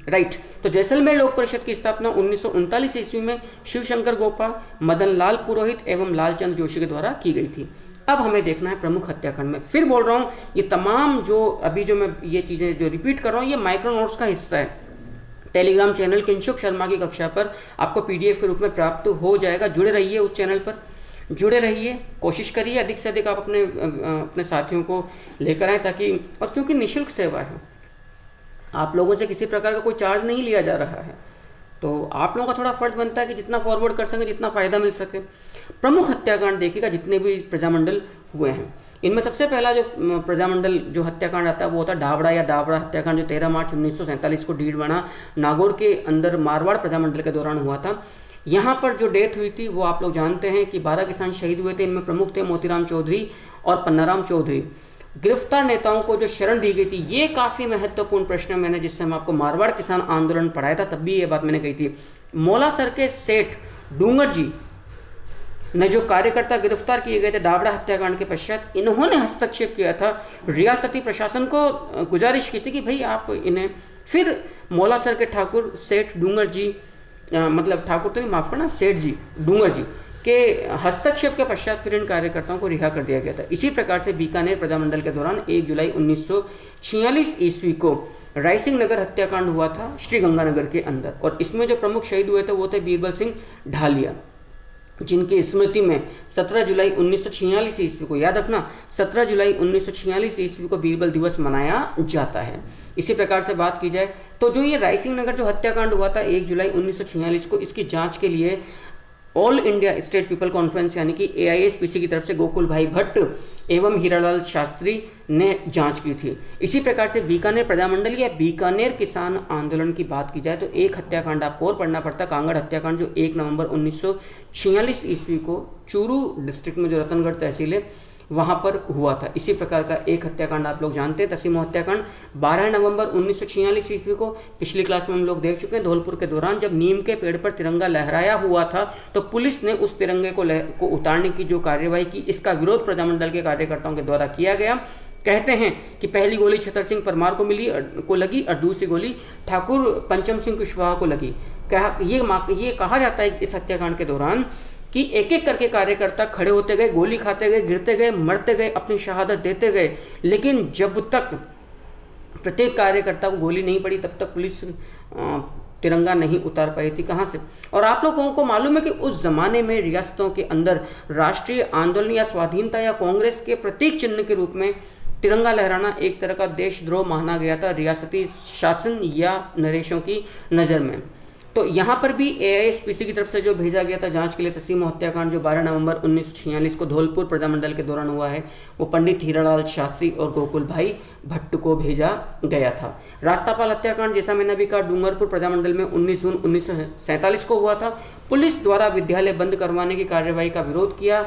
राइट, तो जैसलमेर लोक परिषद की स्थापना 1939 ईस्वी में शिव शंकर गोपा, मदन लाल पुरोहित एवं लालचंद जोशी के द्वारा की गई थी। अब हमें देखना है प्रमुख हत्याकांड में। फिर बोल रहा हूँ ये तमाम जो अभी जो मैं ये चीज़ें जो रिपीट कर रहा हूँ ये माइक्रो नोट्स का हिस्सा है। टेलीग्राम चैनल किंशुक शर्मा की कक्षा पर आपको पीडीएफ के रूप में प्राप्त हो जाएगा। जुड़े रहिए, उस चैनल पर जुड़े रहिए, कोशिश करिए अधिक से अधिक आप अपने साथियों को लेकर आएँ ताकि, और चूँकि निःशुल्क सेवा है, आप लोगों से किसी प्रकार का कोई चार्ज नहीं लिया जा रहा है, तो आप लोगों का थोड़ा फर्ज बनता है कि जितना फॉरवर्ड कर सकें, जितना फ़ायदा मिल सके। प्रमुख हत्याकांड देखिएगा जितने भी प्रजामंडल हुए हैं, इनमें सबसे पहला जो प्रजामंडल जो हत्याकांड आता है वो होता है डाबड़ा या डाबड़ा हत्याकांड, जो 13 मार्च 1947 को डीडवाना नागौर के अंदर मारवाड़ प्रजामंडल के दौरान हुआ था। यहाँ पर जो डेथ हुई थी वो आप लोग जानते हैं कि 12 किसान शहीद हुए थे। इनमें प्रमुख थे मोतीराम चौधरी और पन्नाराम चौधरी। गिरफ्तार नेताओं को जो शरण दी गई थी, ये काफ़ी महत्वपूर्ण प्रश्न है। मैंने जिस समय आपको मारवाड़ किसान आंदोलन पढ़ाया था तब भी ये बात मैंने कही थी। मौलासर के सेठ डूंगर जी ने जो कार्यकर्ता गिरफ्तार किए गए थे डाबड़ा हत्याकांड के पश्चात, इन्होंने हस्तक्षेप किया था, रियासती प्रशासन को गुजारिश की थी कि भाई आप इन्हें, फिर मौलासर के ठाकुर सेठ डूंगर जी, मतलब ठाकुर तो नहीं, माफ करना, सेठ जी डूंगर जी के हस्तक्षेप के पश्चात फिर इन कार्यकर्ताओं को रिहा कर दिया गया था। इसी प्रकार से बीकानेर प्रजामंडल के दौरान 1 जुलाई 1946 ईस्वी को रायसिंह नगर हत्याकांड हुआ था श्रीगंगानगर के अंदर, और इसमें जो प्रमुख शहीद हुए थे वो थे बीरबल सिंह ढालिया, जिनकी स्मृति में 17 जुलाई 1946 ईस्वी को, याद रखना 17 जुलाई 1946 ईस्वी को बीरबल दिवस मनाया जाता है। इसी प्रकार से बात की जाए तो जो ये रायसिंह नगर जो हत्याकांड हुआ था 1 जुलाई 1946 को, इसकी जांच के लिए all India state people conference यानी कि AISPC की तरफ से गोकुल भाई भट्ट एवं हीरालाल शास्त्री ने जांच की थी। इसी प्रकार से बीकानेर प्रजामंडल या बीकानेर किसान आंदोलन की बात की जाए तो एक हत्याकांड आपको और पढ़ना पड़ता, कांगड़ हत्याकांड, जो 1 नवंबर 1946 ईस्वी को चूरू डिस्ट्रिक्ट में जो रतनगढ़ तहसील है वहाँ पर हुआ था। इसी प्रकार का एक हत्याकांड आप लोग जानते हैं, तसीमो हत्याकांड 12 नवंबर 1946 ईस्वी को, पिछली क्लास में हम लोग देख चुके हैं। धौलपुर के दौरान जब नीम के पेड़ पर तिरंगा लहराया हुआ था तो पुलिस ने उस तिरंगे को उतारने की जो कार्यवाही की, इसका विरोध प्रजामंडल के कार्यकर्ताओं के द्वारा किया गया। कहते हैं कि पहली गोली छतर सिंह परमार को लगी और दूसरी गोली ठाकुर पंचम सिंह कुशवाहा को लगी। ये कहा जाता है इस हत्याकांड के दौरान कि एक एक करके कार्यकर्ता खड़े होते गए, गोली खाते गए, गिरते गए, मरते गए, अपनी शहादत देते गए, लेकिन जब तक प्रत्येक कार्यकर्ता को गोली नहीं पड़ी तब तक पुलिस तिरंगा नहीं उतार पाई थी। कहाँ से? और आप लोगों को मालूम है कि उस जमाने में रियासतों के अंदर राष्ट्रीय आंदोलन या स्वाधीनता या कांग्रेस के प्रतीक चिन्ह के रूप में तिरंगा लहराना एक तरह का देशद्रोह माना गया था रियासती शासन या नरेशों की नज़र में। तो यहाँ पर भी AISPC की तरफ से जो भेजा गया था जांच के लिए तसीमो हत्याकांड जो 12 नवंबर 1946 को धौलपुर प्रजामंडल के दौरान हुआ है, वो पंडित हीरालाल शास्त्री और गोकुल भाई भट्ट को भेजा गया था। रास्तापाल हत्याकांड, जैसा मैंने अभी कहा, डूंगरपुर प्रजामंडल में 19 जून 1947 को हुआ था। पुलिस द्वारा विद्यालय बंद करवाने की कार्यवाही का विरोध किया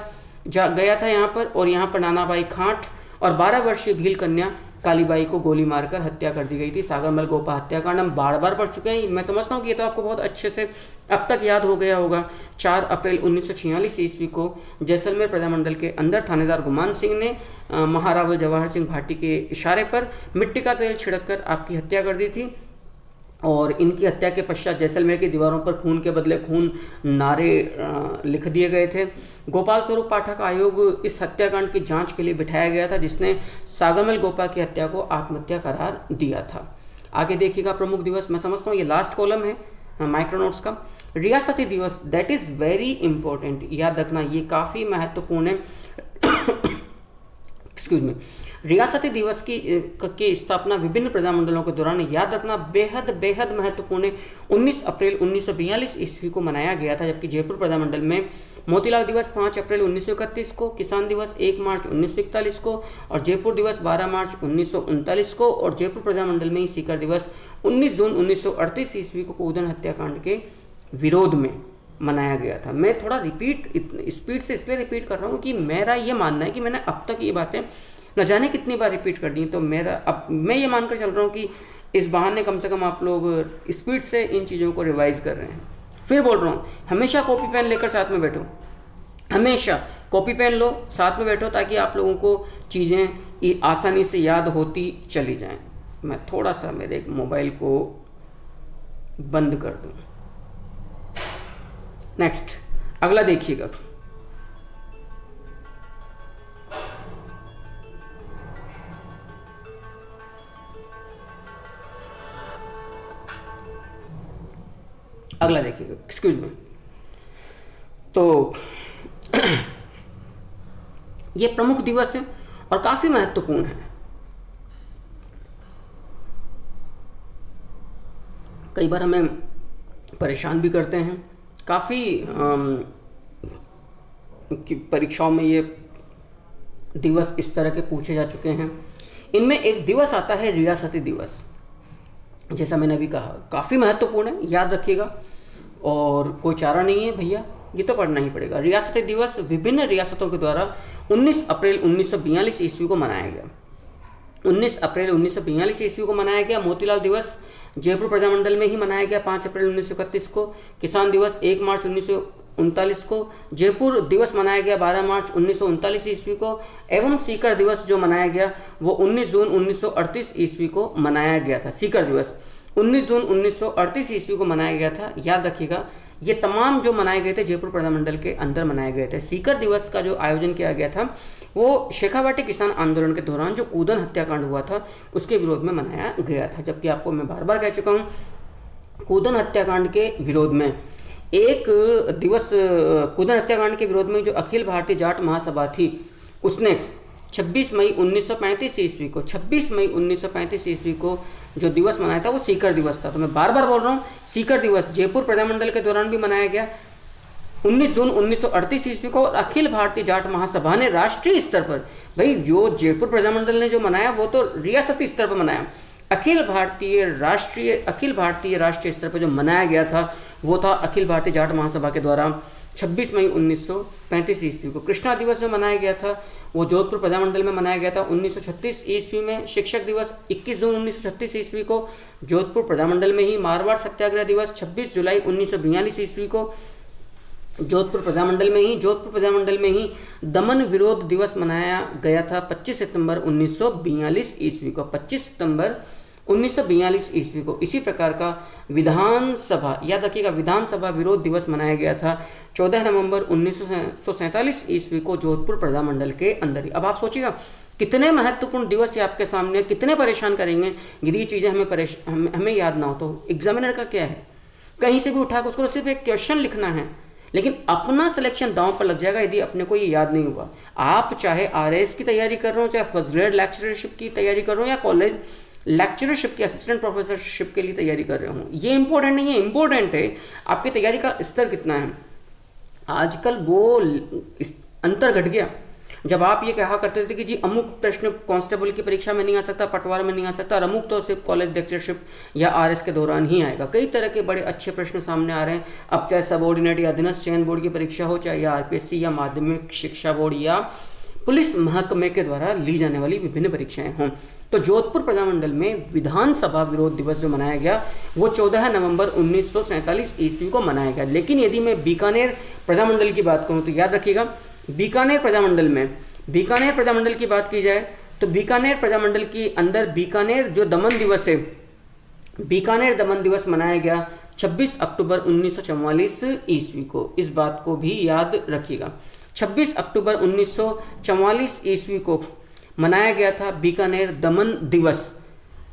गया था यहाँ पर, और यहाँ पर नानाबाई खांट और 12 वर्षीय भील कन्या कालीबाई को गोली मारकर हत्या कर दी गई थी। सागरमल गोपा हत्याकांड हम बार बार पढ़ चुके हैं, मैं समझता हूँ कि ये तो आपको बहुत अच्छे से अब तक याद हो गया होगा। 4 अप्रैल 1946 ईस्वी को जैसलमेर प्रजामंडल के अंदर थानेदार गुमान सिंह ने महारावल जवाहर सिंह भाटी के इशारे पर मिट्टी का तेल छिड़क कर आपकी हत्या कर दी थी, और इनकी हत्या के पश्चात जैसलमेर की दीवारों पर खून के बदले खून नारे लिख दिए गए थे। गोपाल स्वरूप पाठक आयोग इस हत्याकांड की जांच के लिए बिठाया गया था, जिसने सागरमल गोपा की हत्या को आत्महत्या करार दिया था। आगे देखिएगा प्रमुख दिवस, मैं समझता हूँ ये लास्ट कॉलम है माइक्रोनोट्स का। रियासती दिवस, दैट इज़ वेरी इंपॉर्टेंट, याद रखना ये काफ़ी महत्वपूर्ण है। एक्सक्यूज मी, रियासती दिवस की स्थापना विभिन्न प्रजामंडलों के दौरान याद रखना बेहद बेहद महत्वपूर्ण है। 19 अप्रैल 1942 ईस्वी को मनाया गया था, जबकि जयपुर प्रजामंडल में मोतीलाल दिवस 5 अप्रैल 1931 को, किसान दिवस 1 मार्च 1941 को और जयपुर दिवस 12 मार्च 1939 को, और जयपुर प्रजामंडल में ही सीकर दिवस 19 जून 1938 ईस्वी को कूदन हत्याकांड के विरोध में मनाया गया था। मैं थोड़ा स्पीड से इसलिए रिपीट कर रहा हूँ कि मेरा ये मानना है कि मैंने अब तक ये बातें न जाने कितनी बार रिपीट कर दी, तो मैं ये मानकर चल रहा हूँ कि इस बहाने कम से कम आप लोग स्पीड से इन चीज़ों को रिवाइज कर रहे हैं। फिर बोल रहा हूँ, हमेशा कॉपी पेन लेकर साथ में बैठो, हमेशा कॉपी पेन लो, साथ में बैठो, ताकि आप लोगों को चीज़ें आसानी से याद होती चली जाएं। मैं थोड़ा सा मेरे एक मोबाइल को बंद कर दूँ। नेक्स्ट, अगला देखिएगा। अगला देखिएगा, एक्सक्यूज मी। तो ये प्रमुख दिवस है और काफी महत्वपूर्ण है। कई बार हमें परेशान भी करते हैं, काफी परीक्षाओं में ये दिवस इस तरह के पूछे जा चुके हैं। इनमें एक दिवस आता है रियासती दिवस, जैसा मैंने अभी कहा, काफ़ी महत्वपूर्ण है, याद रखिएगा, और कोई चारा नहीं है भैया, ये तो पढ़ना ही पड़ेगा। रियासती दिवस विभिन्न रियासतों के द्वारा 19 अप्रैल 1942 ईस्वी को मनाया गया। 19 अप्रैल 1942 ईस्वी को मनाया गया। मोतीलाल दिवस जयपुर प्रजामंडल में ही मनाया गया 5 अप्रैल 1931 को। किसान दिवस 1 मार्च 1939 को। जयपुर दिवस मनाया गया 12 मार्च 1939 ईस्वी को। एवं सीकर दिवस जो मनाया गया वो 19 जून 1938 ईस्वी को मनाया गया था। सीकर दिवस 19 जून 1938 ईस्वी को मनाया गया था, याद रखिएगा। ये तमाम जो मनाए गए थे जयपुर प्रजामंडल के अंदर मनाए गए थे। सीकर दिवस का जो आयोजन किया गया था वो शेखावाटी किसान आंदोलन के दौरान जो कूदन हत्याकांड हुआ था उसके विरोध में मनाया गया था। जबकि आपको मैं बार बार कह चुका हूँ, कूदन हत्याकांड के विरोध में एक दिवस, कूदन हत्याकांड के विरोध में जो अखिल भारतीय जाट महासभा थी उसने 26 मई 1935 ईस्वी को 26 मई 1935 ईस्वी को जो दिवस मनाया था वो सीकर दिवस था। तो मैं बार बार बोल रहा हूँ, सीकर दिवस जयपुर प्रजामंडल के दौरान भी मनाया गया 19 जून 1938 ईस्वी को। और अखिल भारतीय जाट महासभा ने राष्ट्रीय स्तर पर, भाई जो जयपुर प्रजामंडल ने जो मनाया वो तो रियासती स्तर पर मनाया, अखिल भारतीय राष्ट्रीय स्तर पर जो मनाया गया था वो था अखिल भारतीय जाट महासभा के द्वारा 26 मई 1935 ईस्वी को। कृष्णा दिवस जो मनाया गया था वो जोधपुर प्रजामंडल में मनाया गया था 1936 ईस्वी में। शिक्षक दिवस 21 जून 1936 ईस्वी को जोधपुर प्रजामंडल में ही। मारवाड़ सत्याग्रह दिवस 26 जुलाई 1942 ईस्वी को जोधपुर प्रजामंडल में ही। दमन विरोध दिवस मनाया गया था 25 सितंबर 1942 ईस्वी को, 25 सितंबर 1942 ईस्वी को। इसी प्रकार का विधानसभा, याद रखिएगा, विधानसभा विरोध दिवस मनाया गया था 14 नवंबर 1947 ईस्वी को जोधपुर प्रजामंडल के अंदर ही। अब आप सोचिएगा कितने महत्वपूर्ण दिवस ये आपके सामने, कितने परेशान करेंगे यदि ये चीज़ें हमें याद ना हो तो। एग्जामिनर का क्या है, कहीं से भी उठा कर उसको सिर्फ एक क्वेश्चन लिखना है, लेकिन अपना सिलेक्शन दांव पर लग जाएगा यदि अपने को ये याद नहीं हुआ। आप चाहे आरएएस की तैयारी कर रहे हो, चाहे फर्स्ट ग्रेड लेक्चरशिप की तैयारी कर रहे हो, या कॉलेज लेक्चरशिप की असिस्टेंट प्रोफेसरशिप के लिए तैयारी कर रहे हो, ये इंपॉर्टेंट नहीं है। इंपॉर्टेंट है आपकी तैयारी का स्तर कितना है। आजकल वो अंतर घट गया। जब आप ये कहा करते थे कि जी अमुक प्रश्न कांस्टेबल की परीक्षा में नहीं आ सकता, पटवार में नहीं आ सकता, और अमुक तो सिर्फ कॉलेज लेक्चरशिप या आरएस के दौरान ही आएगा। कई तरह के बड़े अच्छे प्रश्न सामने आ रहे हैं। अब चाहे सबऑर्डिनेट या अधीनस्थ चयन बोर्ड की परीक्षा हो, चाहे आरपीएससी या माध्यमिक शिक्षा बोर्ड या पुलिस महकमे के द्वारा ली जाने वाली विभिन्न परीक्षाएं हों। तो जोधपुर प्रजामंडल में विधानसभा विरोध दिवस जो मनाया गया वो 14 नवंबर 1947 ईस्वी को मनाया गया। लेकिन यदि मैं बीकानेर प्रजामंडल की बात करूं तो याद रखिएगा, बीकानेर प्रजामंडल की बात की जाए तो बीकानेर प्रजामंडल के अंदर बीकानेर जो दमन दिवस है, बीकानेर दमन दिवस मनाया गया 26 अक्टूबर 1944 ईस्वी को। इस बात को भी याद रखिएगा, 26 अक्टूबर 1944 ईस्वी को मनाया गया था बीकानेर दमन दिवस।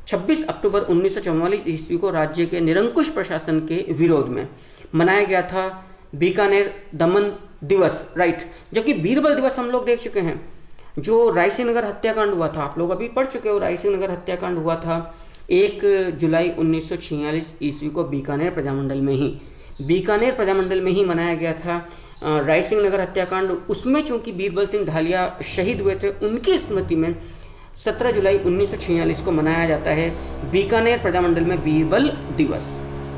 26 अक्टूबर 1944 ईस्वी को राज्य के निरंकुश प्रशासन के विरोध में मनाया गया था बीकानेर दमन दिवस, राइट। जबकि बीरबल दिवस हम लोग देख चुके हैं। जो रायसिंह नगर हत्याकांड हुआ था, आप लोग अभी पढ़ चुके हो, रायसिंह नगर हत्याकांड हुआ था 1 जुलाई 1946 ईस्वी को बीकानेर प्रजामंडल में ही, बीकानेर प्रजामंडल में ही मनाया गया था रायसिंह नगर हत्याकांड। उसमें चूंकि बीरबल सिंह ढालिया शहीद हुए थे, उनकी स्मृति में 17 जुलाई 1946 को मनाया जाता है बीकानेर प्रजामंडल में बीरबल दिवस।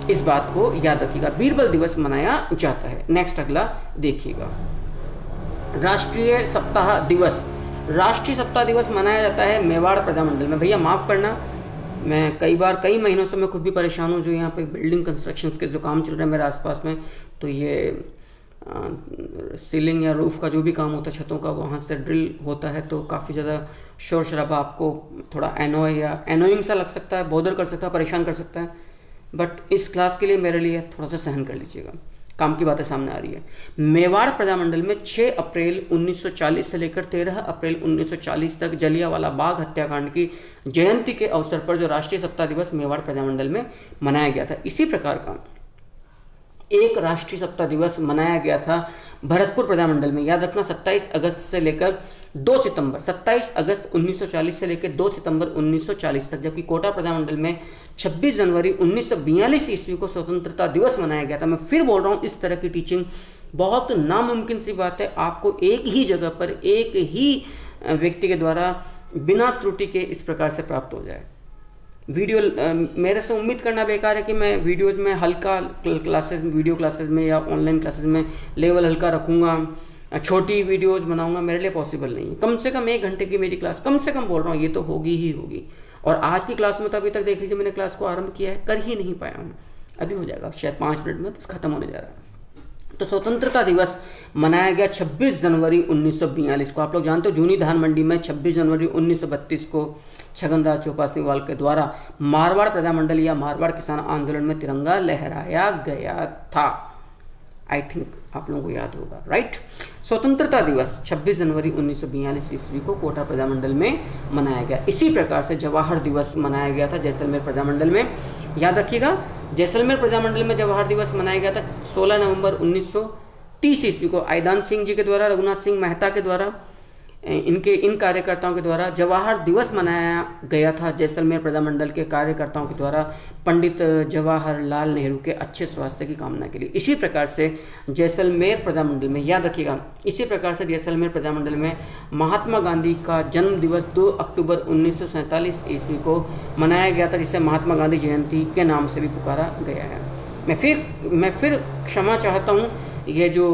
इस बात को याद रखिएगा, बीरबल दिवस मनाया जाता है। नेक्स्ट अगला देखिएगा, राष्ट्रीय सप्ताह दिवस। राष्ट्रीय सप्ताह दिवस मनाया जाता है मेवाड़ प्रजामंडल में। भैया माफ़ करना, मैं कई महीनों से मैं खुद भी परेशान हूँ, जो यहाँ पे बिल्डिंग कंस्ट्रक्शंस के जो काम चल रहे हैं मेरे आसपास में, तो ये सीलिंग या रूफ का जो भी काम होता है छतों का, वहाँ से ड्रिल होता है, तो काफ़ी ज़्यादा शोर शराबा आपको थोड़ा एनोइंग सा लग सकता है, बॉदर कर सकता है, परेशान कर सकता है, बट इस क्लास के लिए मेरे लिए थोड़ा सा सहन कर लीजिएगा, काम की बातें सामने आ रही है। मेवाड़ प्रजामंडल में 6 अप्रैल 1940 से लेकर 13 अप्रैल 1940 तक जलियांवाला बाग हत्याकांड की जयंती के अवसर पर जो राष्ट्रीय सप्ताह दिवस मेवाड़ प्रजामंडल में मनाया गया था, इसी प्रकार का एक राष्ट्रीय सप्ताह दिवस मनाया गया था भरतपुर प्रजामंडल में। याद रखना, 27 अगस्त से लेकर 2 सितंबर, 27 अगस्त 1940 से लेकर 2 सितंबर 1940 तक, जबकि कोटा प्रजामंडल में 26 जनवरी 1942 ईस्वी को स्वतंत्रता दिवस मनाया गया था। मैं फिर बोल रहा हूँ, इस तरह की टीचिंग बहुत नामुमकिन सी बात है, आपको एक ही जगह पर एक ही व्यक्ति के द्वारा बिना त्रुटि के इस प्रकार से प्राप्त हो जाए। वीडियो मेरे से उम्मीद करना बेकार है कि मैं वीडियोज़ में हल्का क्लासेस, वीडियो क्लासेस में या ऑनलाइन क्लासेस में लेवल हल्का रखूँगा, छोटी वीडियोज़ बनाऊँगा, मेरे लिए पॉसिबल नहीं है। कम से कम 1 घंटे की मेरी क्लास, कम से कम बोल रहा हूँ, ये तो होगी ही होगी। और आज की क्लास में तो अभी तक देख लीजिए, मैंने क्लास को आरंभ किया है, कर ही नहीं पाया हूँ, अभी हो जाएगा शायद 5 मिनट में, बस खत्म होने जा रहा है। तो स्वतंत्रता दिवस मनाया गया 26 जनवरी 1942 को। आप लोग जानते हो, जूनी धान मंडी में 26 जनवरी 1932 को छगनराज चौपासीवाल के द्वारा मारवाड़ प्रजामंडल या मारवाड़ किसान आंदोलन में तिरंगा लहराया गया था। आई थिंक आप लोगों को याद होगा, राइट। स्वतंत्रता दिवस 26 जनवरी 1942 ईस्वी को कोटा प्रजामंडल में मनाया गया। इसी प्रकार से जवाहर दिवस मनाया गया था जैसलमेर प्रजामंडल में। याद रखिएगा, जैसलमेर प्रजामंडल में जवाहर दिवस मनाया गया था 16 नवंबर 1930 ईस्वी को आईदान सिंह जी के द्वारा, रघुनाथ सिंह मेहता के द्वारा, इन कार्यकर्ताओं के द्वारा जवाहर दिवस मनाया गया था जैसलमेर प्रजामंडल के कार्यकर्ताओं के द्वारा पंडित जवाहरलाल नेहरू के अच्छे स्वास्थ्य की कामना के लिए। इसी प्रकार से जैसलमेर प्रजामंडल में, याद रखिएगा, इसी प्रकार से जैसलमेर प्रजामंडल में महात्मा गांधी का जन्म दिवस 2 अक्टूबर 1947 ईस्वी को मनाया गया था, जिसे महात्मा गांधी जयंती के नाम से भी पुकारा गया है। मैं फिर क्षमा चाहता हूँ, ये जो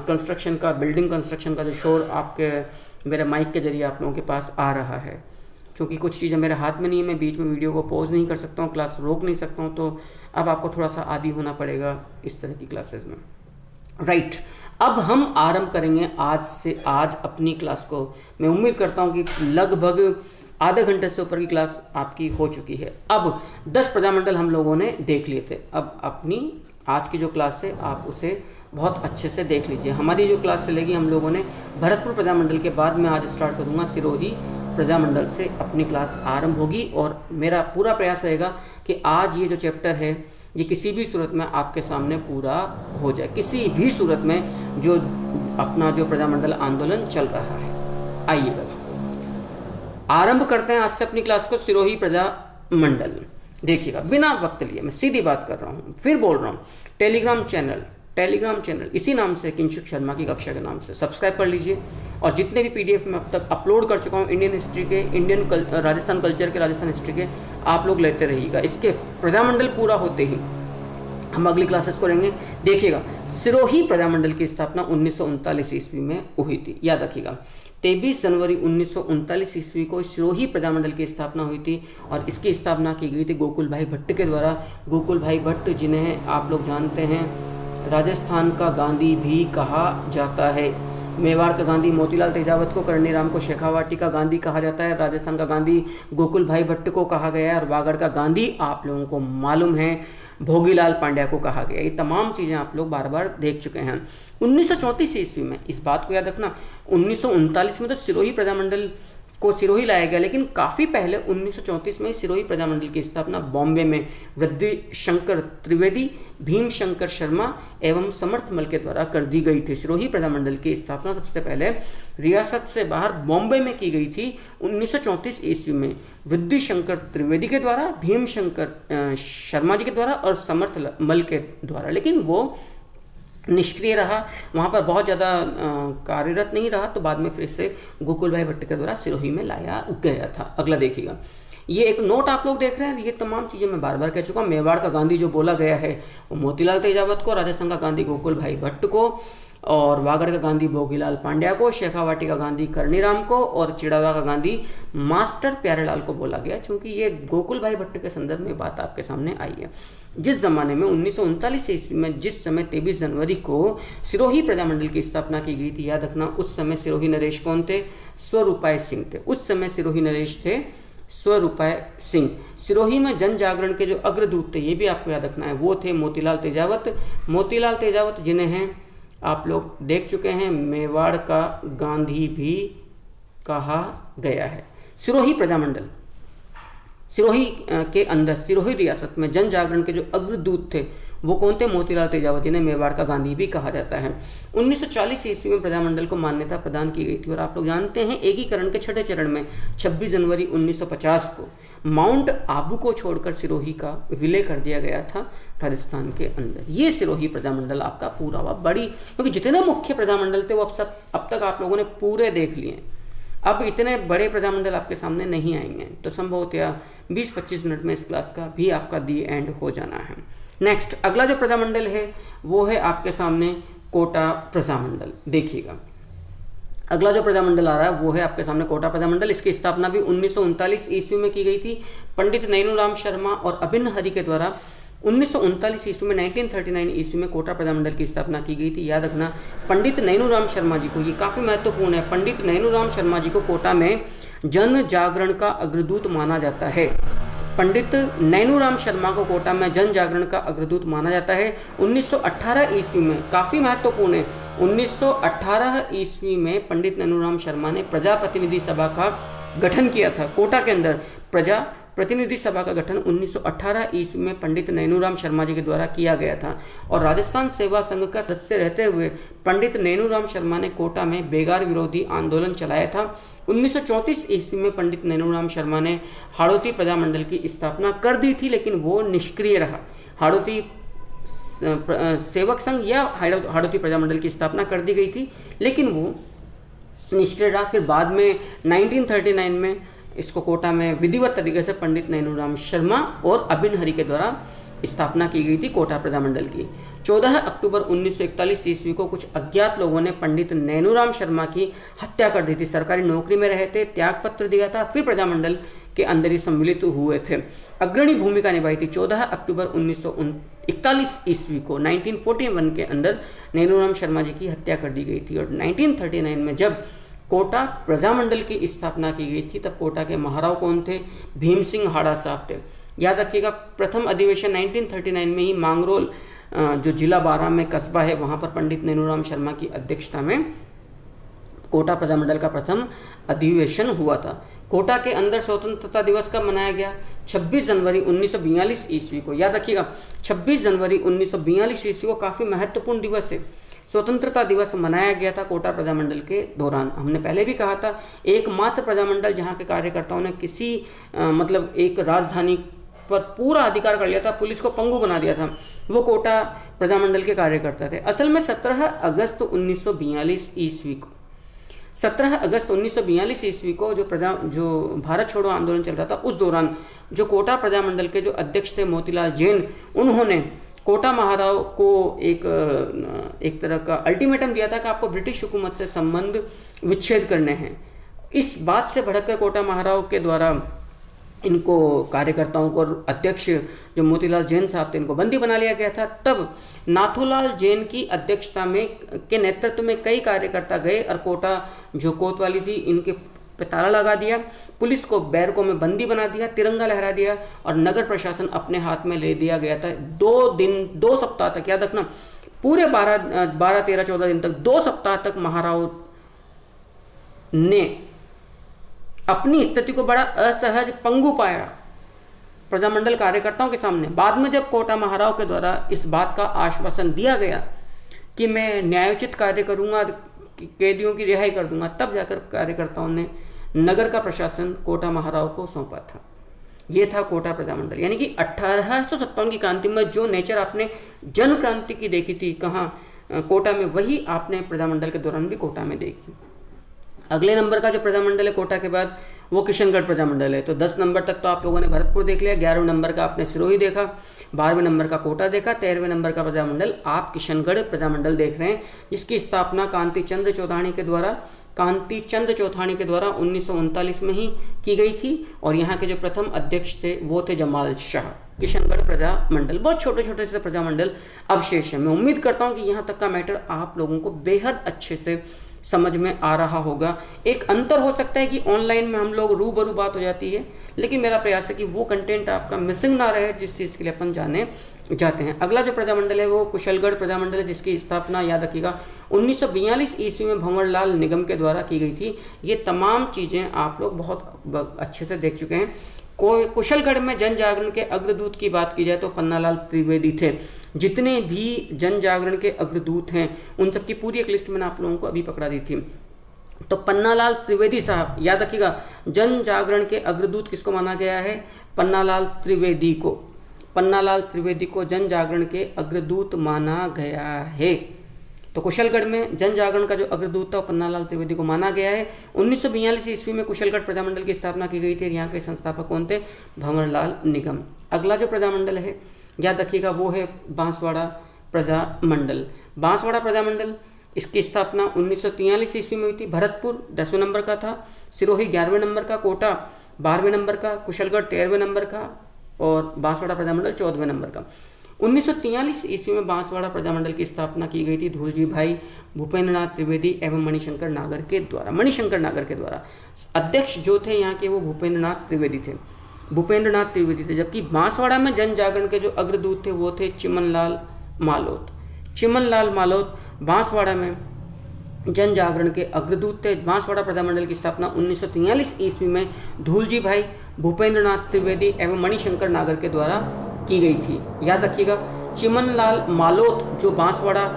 कंस्ट्रक्शन का, बिल्डिंग कंस्ट्रक्शन का जो शोर आपके मेरे माइक के जरिए आप लोगों के पास आ रहा है, क्योंकि कुछ चीज़ें मेरे हाथ में नहीं है, मैं बीच में वीडियो को पॉज नहीं कर सकता हूँ, क्लास रोक नहीं सकता हूँ, तो अब आपको थोड़ा सा आदी होना पड़ेगा इस तरह की क्लासेस में, राइट। अब हम आरंभ करेंगे आज अपनी क्लास को। मैं उम्मीद करता हूँ कि लगभग आधे घंटे से ऊपर की क्लास आपकी हो चुकी है। अब 10 प्रजामंडल हम लोगों ने देख लिए थे, अब अपनी आज की जो क्लास है आप उसे बहुत अच्छे से देख लीजिए। हमारी जो क्लास चलेगी, हम लोगों ने भरतपुर प्रजामंडल के बाद मैं आज स्टार्ट करूंगा सिरोही प्रजामंडल से अपनी क्लास आरंभ होगी, और मेरा पूरा प्रयास रहेगा कि आज ये जो चैप्टर है ये किसी भी सूरत में आपके सामने पूरा हो जाए, किसी भी सूरत में जो अपना जो प्रजामंडल आंदोलन चल रहा है। आइएगा आरंभ करते हैं आज से अपनी क्लास को, सिरोही प्रजामंडल। देखिएगा, बिना वक्त लिए मैं सीधी बात कर रहा हूँ, फिर बोल रहा हूँ, टेलीग्राम चैनल इसी नाम से, किंशुक शर्मा की कक्षा के नाम से सब्सक्राइब कर लीजिए। और जितने भी पीडीएफ मैं अब तक अपलोड कर चुका हूँ इंडियन हिस्ट्री के, राजस्थान कल्चर के, राजस्थान हिस्ट्री के, आप लोग लेते रहिएगा। इसके प्रजामंडल पूरा होते ही हम अगली क्लासेस करेंगे। देखिएगा, सिरोही प्रजामंडल की स्थापना 1939 ईस्वी में हुई थी। याद रखिएगा, 23 जनवरी 1939 ईस्वी को सिरोही प्रजामंडल की स्थापना हुई थी, और इसकी स्थापना की गई थी गोकुल भाई भट्ट के द्वारा। गोकुल भाई भट्ट, जिन्हें आप लोग जानते हैं राजस्थान का गांधी भी कहा जाता है। मेवाड़ का गांधी मोतीलाल तेजावत को, करनी राम को शेखावाटी का गांधी कहा जाता है। राजस्थान का गांधी गोकुल भाई भट्ट को कहा गया है, और वागड़ का गांधी आप लोगों को मालूम है भोगीलाल पांड्या को कहा गया। ये तमाम चीज़ें आप लोग बार बार देख चुके हैं। 1934 ईस्वी में, इस बात को याद रखना, 1939 में तो सिरोही प्रजामंडल को सिरोही लाया गया, लेकिन काफ़ी पहले 1934 में सिरोही प्रजामंडल की स्थापना बॉम्बे में वृद्धि शंकर त्रिवेदी, भीम शंकर शर्मा एवं समर्थ मल के द्वारा कर दी गई थी। सिरोही प्रजामंडल की स्थापना सबसे पहले रियासत से बाहर बॉम्बे में की गई थी 1934 ईस्वी में वृद्धि शंकर त्रिवेदी के द्वारा, भीम शंकर शर्मा जी के द्वारा और समर्थ मल के द्वारा, लेकिन वो निष्क्रिय रहा, वहाँ पर बहुत ज़्यादा कार्यरत नहीं रहा। तो बाद में फिर से गोकुल भाई भट्ट के द्वारा सिरोही में लाया गया था। अगला देखिएगा, ये एक नोट आप लोग देख रहे हैं, ये तमाम चीज़ें मैं बार बार कह चुका हूँ। मेवाड़ का गांधी जो बोला गया है वो मोतीलाल तेजावत को, राजस्थान का गांधी गोकुल भाई भट्ट को, और वागड़ का गांधी भोगीलाल पांड्या को, शेखावाटी का गांधी करनीराम को और चिड़ावा का गांधी मास्टर प्यारेलाल को बोला गया, क्योंकि ये गोकुल भाई भट्ट के संदर्भ में बात आपके सामने आई है। जिस जमाने में 1939 ईस्वी में जिस समय 23 जनवरी को सिरोही प्रजामंडल की स्थापना की गई थी, याद रखना उस समय सिरोही नरेश कौन थे? स्वरूपाय सिंह थे। उस समय सिरोही नरेश थे स्वरूपाय सिंह। सिरोही में जन जागरण के जो अग्रदूत थे, ये भी आपको याद रखना है, वो थे मोतीलाल तेजावत। मोतीलाल तेजावत जिन्हें आप लोग देख चुके हैं, मेवाड़ का गांधी भी कहा गया है। सिरोही प्रजामंडल, सिरोही के अंदर सिरोही रियासत में जन जागरण के जो अग्रदूत थे वो कौन थे? मोतीलाल तेजावत, जिन्हें मेवाड़ का गांधी भी कहा जाता है। 1940 ईस्वी में प्रजामंडल को मान्यता प्रदान की गई थी, और आप लोग जानते हैं एकीकरण के छठे चरण में 26 जनवरी 1950 को माउंट आबू को छोड़कर सिरोही का विलय कर दिया गया था राजस्थान के अंदर। ये सिरोही प्रजामंडल आपका पूरा हुआ। बड़ी, क्योंकि जितने मुख्य प्रजामंडल थे वो अब तक आप लोगों ने पूरे देख लिए। अब इतने बड़े प्रजामंडल आपके सामने नहीं आएंगे, तो संभवतया 20-25 मिनट में इस क्लास का भी आपका दी एंड हो जाना है। नेक्स्ट, अगला जो प्रजामंडल है वो है आपके सामने कोटा प्रजामंडल। देखिएगा, अगला जो प्रजामंडल आ रहा है वो है आपके सामने कोटा प्रजामंडल। इसकी स्थापना भी 1939 ईस्वी में की गई थी, पंडित नैनूराम शर्मा और अभिन्न हरि के द्वारा। 1939 ईस्वी में 1939 ईस्वी में कोटा प्रजामंडल की स्थापना की गई थी। याद रखना, पंडित नैनूराम शर्मा जी को, ये काफ़ी महत्वपूर्ण है, पंडित नैनूराम शर्मा जी को कोटा में जन जागरण का अग्रदूत माना जाता है। पंडित नैनूराम शर्मा को कोटा में जन जागरण का अग्रदूत माना जाता है। 1918 ईस्वी में, काफ़ी महत्वपूर्ण है, 1918 ईस्वी में पंडित नैनूराम शर्मा ने प्रजा प्रतिनिधि सभा का गठन किया था। कोटा के अंदर प्रजा प्रतिनिधि सभा का गठन 1918 ईस्वी में पंडित नैनूराम शर्मा जी के द्वारा किया गया था, और राजस्थान सेवा संघ का सदस्य रहते हुए पंडित नैनूराम शर्मा ने कोटा में बेगार विरोधी आंदोलन चलाया था। 1934 ईस्वी में पंडित नैनूराम शर्मा ने हाड़ौती प्रजामंडल की स्थापना कर दी थी, लेकिन वो निष्क्रिय रहा। हाड़ौती सेवक संघ या हाड़ौती प्रजामंडल की स्थापना कर दी गई थी, लेकिन वो निष्क्रिय रहा। फिर बाद में 1939 में इसको कोटा में विधिवत तरीके से पंडित नैनूराम शर्मा और अभिन्न हरि के द्वारा स्थापना की गई थी कोटा प्रजामंडल की। 14 अक्टूबर 1941 ईस्वी को कुछ अज्ञात लोगों ने पंडित नैनूराम शर्मा की हत्या कर दी थी। सरकारी नौकरी में रहे थे, त्याग पत्र दिया था, फिर प्रजामंडल के अंदर ही सम्मिलित हुए थे। अग्रणी भूमिका निभाई थी। 14 अक्टूबर 1941 ईस्वी को 1941 के अंदर नैनूराम शर्मा जी की हत्या कर दी गई थी, और 1939 में जब कोटा प्रजामंडल की स्थापना की गई थी तब कोटा के महाराव कौन थे? भीम सिंह हाड़ा साहब थे। याद रखिएगा, प्रथम अधिवेशन 1939 में ही मांगरोल जो जिला बारां में कस्बा है वहाँ पर पंडित नैनूराम शर्मा की अध्यक्षता में कोटा प्रजामंडल का प्रथम अधिवेशन हुआ था। कोटा के अंदर स्वतंत्रता दिवस कब मनाया गया? 26 जनवरी 1942 ईस्वी को। याद रखिएगा, 26 जनवरी 1942 ईस्वी को काफ़ी महत्वपूर्ण दिवस है। स्वतंत्रता दिवस मनाया गया था कोटा प्रजामंडल के दौरान। हमने पहले भी कहा था, एकमात्र प्रजामंडल जहां के कार्यकर्ताओं ने किसी मतलब एक राजधानी पर पूरा अधिकार कर लिया था, पुलिस को पंगु बना दिया था, वो कोटा प्रजामंडल के कार्यकर्ता थे। असल में 17 अगस्त 1942 ईस्वी को 17 अगस्त 1942 ईस्वी को जो भारत छोड़ो आंदोलन चल रहा था, उस दौरान जो कोटा प्रजामंडल के जो अध्यक्ष थे मोतीलाल जैन, उन्होंने कोटा महाराव को एक तरह का अल्टीमेटम दिया था कि आपको ब्रिटिश हुकूमत से संबंध विच्छेद करने हैं। इस बात से भड़ककर कोटा महाराव के द्वारा इनको कार्यकर्ताओं को, अध्यक्ष जो मोतीलाल जैन साहब थे, इनको बंदी बना लिया गया था। तब नाथूलाल जैन की अध्यक्षता में के नेतृत्व में कई कार्यकर्ता गए और कोटा जो कोतवाली थी इनके पे ताला लगा दिया, पुलिस को बैरकों में बंदी बना दिया, तिरंगा लहरा दिया और नगर प्रशासन अपने हाथ में ले दिया गया था। 2 सप्ताह तक, याद रखना, पूरे 12, 13, 14 दिन तक, 2 सप्ताह तक महाराव ने अपनी स्थिति को बड़ा असहज पंगु पाया प्रजामंडल कार्यकर्ताओं के सामने। बाद में जब कोटा महाराव के द्वारा इस बात का आश्वासन दिया गया कि मैं न्यायोचित कार्य करूंगा, कैदियों की रिहाई कर दूंगा, तब जाकर कार्यकर्ताओं ने नगर का प्रशासन कोटा महाराव को सौंपा था। ये था कोटा प्रजामंडल। यानी कि 1857 की क्रांति में जो नेचर आपने जन क्रांति की देखी थी कहाँ, कोटा में, वही आपने प्रजामंडल के दौरान भी कोटा में देखी। अगले नंबर का जो प्रजामंडल है कोटा के बाद, वो किशनगढ़ प्रजामंडल है। तो 10 नंबर तक तो आप लोगों ने भरतपुर देख लिया, 11वें नंबर का आपने सिरोही देखा, 12वें नंबर का कोटा देखा, 13वें नंबर का प्रजामंडल आप किशनगढ़ प्रजामंडल देख रहे हैं, जिसकी स्थापना कांति चंद्र चौधानी के द्वारा 1939 में ही की गई थी। और यहाँ के जो प्रथम अध्यक्ष थे वो थे जमाल शाह। किशनगढ़ प्रजामंडल, बहुत छोटे छोटे से प्रजामंडल अवशेष है। मैं उम्मीद करता हूँ कि यहाँ तक का मैटर आप लोगों को बेहद अच्छे से समझ में आ रहा होगा। एक अंतर हो सकता है कि ऑनलाइन में हम लोग रूबरू बात हो जाती है, लेकिन मेरा प्रयास है कि वो कंटेंट आपका मिसिंग ना रहे जिस चीज़ के लिए अपन जाने जाते हैं। अगला जो प्रजामंडल है वो कुशलगढ़ प्रजामंडल है, जिसकी स्थापना याद रखिएगा 1942 ईस्वी में भंवरलाल निगम के द्वारा की गई थी। ये तमाम चीज़ें आप लोग बहुत अच्छे से देख चुके हैं। कुशलगढ़ में जन जागरण के अग्रदूत की बात की जाए तो पन्नालाल त्रिवेदी थे। जितने भी जन जागरण के अग्रदूत हैं उन सबकी पूरी एक लिस्ट मैंने आप लोगों को अभी पकड़ा दी थी। तो पन्नालाल त्रिवेदी साहब, याद रखिएगा, जन जागरण के अग्रदूत किसको माना गया है? पन्नालाल त्रिवेदी को। पन्नालाल त्रिवेदी को जन जागरण के अग्रदूत माना गया है। तो कुशलगढ़ में जन जागरण का जो अग्रदूत था पन्नालाल त्रिवेदी को माना गया है। 1942 ईस्वी में कुशलगढ़ प्रजामंडल की स्थापना की गई थी। यहाँ के संस्थापक कौन थे? भंवरलाल निगम। अगला जो प्रजामंडल है याद रखिएगा वो है बांसवाड़ा प्रजामंडल। बांसवाड़ा प्रजामंडल, इसकी स्थापना 1943 ईस्वी में हुई थी। भरतपुर 10वें नंबर का था, सिरोही 11वें नंबर का, कोटा 12वें नंबर का, कुशलगढ़ 13वें नंबर का और बांसवाड़ा प्रजामंडल 14वें नंबर का। 1943 ईस्वी में बांसवाड़ा प्रजामंडल की स्थापना की गई थी धूलजी भाई भूपेंद्रनाथ त्रिवेदी एवं मणिशंकर नागर के द्वारा। मणिशंकर नागर के द्वारा अध्यक्ष जो थे यहाँ के वो भूपेंद्रनाथ त्रिवेदी थे। जबकि बांसवाड़ा में जन जागरण के जो अग्रदूत थे वो थे चिमनलाल मालोत बांसवाड़ा में जन जागरण के अग्रदूत थे। बांसवाड़ा प्रजामंडल की स्थापना 1943 ईस्वी में धूलजी भाई भूपेंद्रनाथ त्रिवेदी एवं मणिशंकर नागर के द्वारा की गई थी। याद रखिएगा, चिमनलाल मालोत जो बांसवाड़ा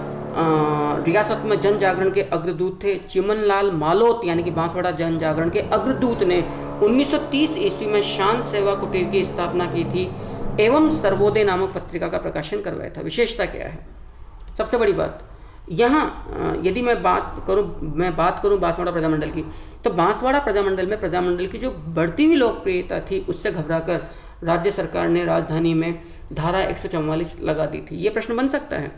रियासत में जन जागरण के अग्रदूत थे, चिमनलाल मालोत यानी कि बांसवाड़ा जन जागरण के अग्रदूत ने 1930 ईस्वी में शांत सेवा कुटीर की स्थापना की थी एवं सर्वोदय नामक पत्रिका का प्रकाशन करवाया था। विशेषता क्या है? सबसे बड़ी बात यहाँ यदि मैं बात करूँ बांसवाड़ा प्रजामंडल की, तो बांसवाड़ा प्रजामंडल में प्रजामंडल की जो बढ़ती हुई लोकप्रियता थी उससे घबराकर राज्य सरकार ने राजधानी में धारा 144 लगा दी थी। ये प्रश्न बन सकता है,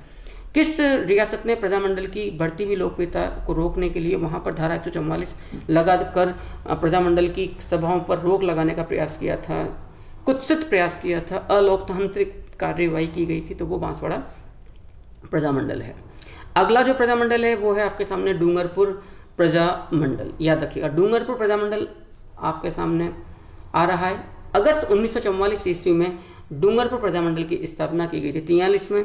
किस रियासत ने प्रजामंडल की बढ़ती हुई लोकप्रियता को रोकने के लिए वहाँ पर धारा 144 लगा कर प्रजामंडल की सभाओं पर रोक लगाने का प्रयास किया था, कुत्सित प्रयास किया था, अलोकतांत्रिक कार्यवाही की गई थी? तो वो बांसवाड़ा प्रजामंडल है। अगला जो प्रजामंडल है वो है आपके सामने डूंगरपुर प्रजामंडल। याद रखिएगा, डूंगरपुर प्रजामंडल आपके सामने आ रहा है। अगस्त 1944 ईस्वी में डूंगरपुर प्रजामंडल की स्थापना की गई थी। 43 में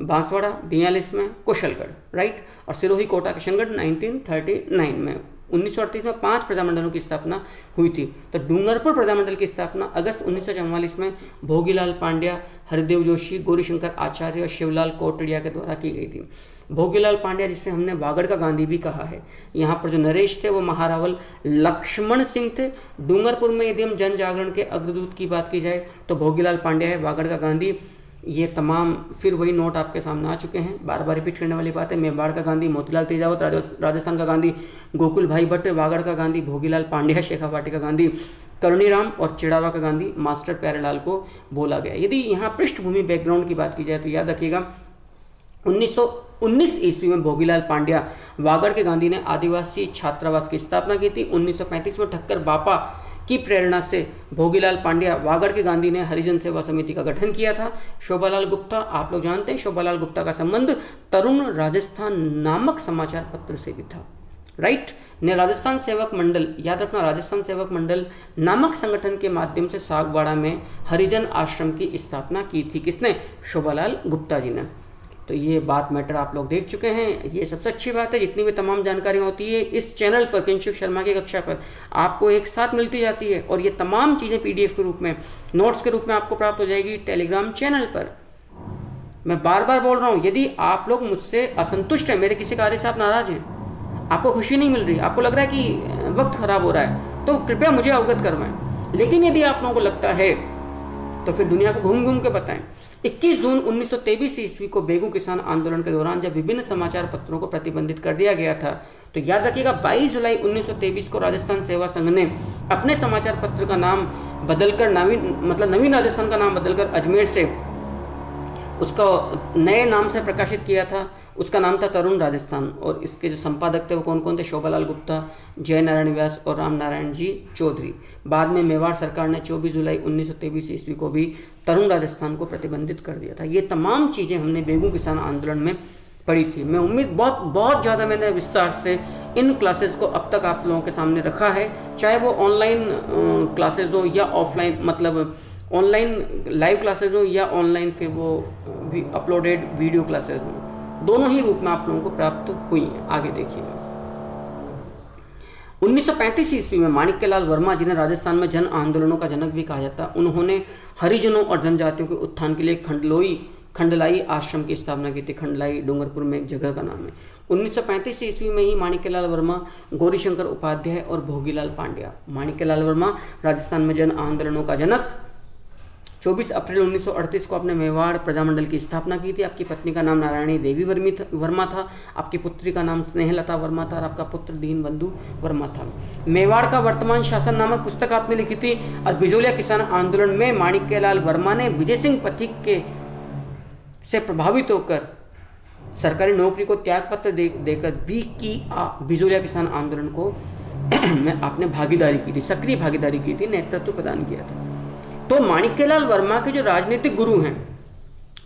बांसवाड़ा, 42 में कुशलगढ़, राइट, और सिरोही कोटा किशनगढ़ 1939 में। 1938 में 5 प्रजामंडलों की स्थापना हुई थी। तो डूंगरपुर प्रजामंडल की स्थापना अगस्त 1944 में भोगीलाल पांड्या, हरिदेव जोशी, गौरीशंकर आचार्य और शिवलाल कोटड़िया के द्वारा की गई थी। भोगीलाल पांड्या, जिसे हमने वागड़ का गांधी भी कहा है, यहाँ पर जो नरेश थे वो महारावल लक्ष्मण सिंह थे। डूंगरपुर में यदि हम जन जागरण के अग्रदूत की बात की जाए तो भोगीलाल पांड्या है, वागड़ का गांधी। ये तमाम फिर वही नोट आपके सामने आ चुके हैं, बार बार रिपीट करने वाली बात है। मेवाड़ का गांधी मोतीलाल तेजावत, राजस्थान का गांधी गोकुल भाई भट्ट, वागड़ का गांधी भोगीलाल पांड्या, शेखावाटी का गांधी करुणीराम और चिड़ावा का गांधी मास्टर प्यारेलाल को बोला गया। यदि यहाँ पृष्ठभूमि बैकग्राउंड की बात की जाए तो याद रखिएगा 1919 ईस्वी में भोगीलाल पांड्या, वागड़ के गांधी ने आदिवासी छात्रावास की स्थापना की थी। 1935 में ठक्कर बापा की प्रेरणा से भोगीलाल पांड्या, वागड़ के गांधी ने हरिजन सेवा समिति का गठन किया था। शोभालाल गुप्ता, आप लोग जानते हैं शोभालाल गुप्ता का संबंध तरुण राजस्थान नामक समाचार पत्र से भी था, राइट, ने राजस्थान सेवक मंडल, याद रखना, राजस्थान सेवक मंडल नामक संगठन के माध्यम से सागवाड़ा में हरिजन आश्रम की स्थापना की थी। किसने? शोभालाल गुप्ता जी ने। तो ये बात मैटर आप लोग देख चुके हैं। ये सबसे अच्छी बात है, जितनी भी तमाम जानकारियाँ होती है इस चैनल पर किंशुक शर्मा की कक्षा पर आपको एक साथ मिलती जाती है, और ये तमाम चीज़ें PDF के रूप में, नोट्स के रूप में आपको प्राप्त हो जाएगी टेलीग्राम चैनल पर। मैं बार बार बोल रहा हूँ, यदि आप लोग मुझसे असंतुष्ट हैं, मेरे किसी कार्य से आप नाराज हैं, आपको खुशी नहीं मिल रही, आपको लग रहा है कि वक्त खराब हो रहा है, तो कृपया मुझे अवगत करवाएं। लेकिन यदि आप लोगों को लगता है तो फिर दुनिया को घूम घूम के बताएं। 21 जून 1923 ईस्वी को बेगू किसान आंदोलन के दौरान जब विभिन्न समाचार पत्रों को प्रतिबंधित कर दिया गया था, तो याद रखिएगा 22 जुलाई 1923 को राजस्थान सेवा संघ ने अपने समाचार पत्र का नाम बदलकर नवीन राजस्थान का नाम बदलकर अजमेर से उसका नए नाम से प्रकाशित किया था। उसका नाम था तरुण राजस्थान, और इसके जो संपादक थे वो कौन कौन थे? शोभालाल गुप्ता, जय नारायण व्यास और राम नारायण जी चौधरी। बाद में मेवाड़ सरकार ने 24 जुलाई 1923 ईस्वी को भी तरुण राजस्थान को प्रतिबंधित कर दिया था। ये तमाम चीज़ें हमने बेगू किसान आंदोलन में पढ़ी थी। मैं उम्मीद बहुत ज़्यादा मैंने विस्तार से इन क्लासेस को अब तक आप लोगों के सामने रखा है, चाहे वो ऑनलाइन क्लासेज हो या ऑफलाइन, मतलब ऑनलाइन लाइव क्लासेज हो या ऑनलाइन फिर वो अपलोडेड वीडियो क्लासेज हो, दोनों ही रूप में आप लोगों को प्राप्त हुई हैं। आगे देखिएगा। 1935 ईस्वी में माणिक्यलाल वर्मा, जिन्हें राजस्थान में जन आंदोलनों का जनक भी कहा जाता, उन्होंने हरिजनों और जनजातियों के उत्थान के लिए खंडलाई आश्रम की स्थापना की थी। खंडलाई डूंगरपुर में एक जगह का नाम है। 1935 ईस्वी में ही माणिक्यलाल वर्मा, गौरीशंकर उपाध्याय और भोगीलाल पांड्या। माणिक्यलाल वर्मा राजस्थान में जन आंदोलनों का जनक। 24 अप्रैल 1938 को अपने मेवाड़ प्रजामंडल की स्थापना की थी। आपकी पत्नी का नाम नारायणी देवी वर्मा था, आपकी पुत्री का नाम स्नेहलता वर्मा था और आपका पुत्र दीनबंधु वर्मा था। मेवाड़ का वर्तमान शासन नामक पुस्तक आपने लिखी थी। और बिजोलिया किसान आंदोलन में माणिक्यलाल वर्मा ने विजय सिंह पथिक के से प्रभावित होकर सरकारी नौकरी को त्यागपत्र देकर बिजोलिया किसान आंदोलन को में आपने भागीदारी की थी, सक्रिय भागीदारी की थी, नेतृत्व प्रदान किया था। तो माणिक्यलाल वर्मा के जो राजनीतिक गुरु हैं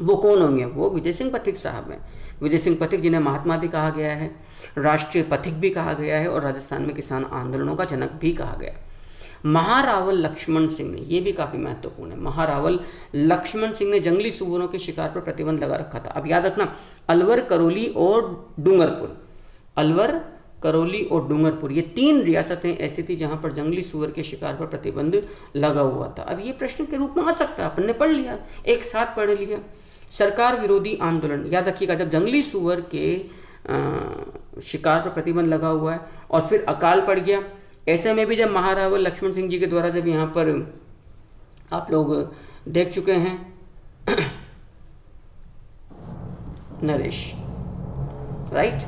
वो कौन होंगे? वो विजय सिंह पथिक साहब हैं। विजय सिंह पथिक, जिन्हें महात्मा भी कहा गया है, राष्ट्रीय पथिक भी कहा गया है और राजस्थान में किसान आंदोलनों का जनक भी कहा गया। महारावल लक्ष्मण सिंह ने, ये भी काफ़ी महत्वपूर्ण है, महारावल लक्ष्मण सिंह ने जंगली सुअरों के शिकार पर प्रतिबंध लगा रखा था। अब याद रखना, अलवर, करौली और डूंगरपुर, अलवर, करौली और डूंगरपुर, ये 3 रियासतें ऐसी थी जहां पर जंगली सुअर के शिकार पर प्रतिबंध लगा हुआ था। अब ये प्रश्न के रूप में आ सकता है, अपन ने पढ़ लिया, एक साथ पढ़ लिया। सरकार विरोधी आंदोलन, याद रखिएगा, जब जंगली सुअर के शिकार पर प्रतिबंध लगा हुआ है और फिर अकाल पड़ गया, ऐसे में भी जब महारावल लक्ष्मण सिंह जी के द्वारा जब यहाँ पर आप लोग देख चुके हैं नरेश राइट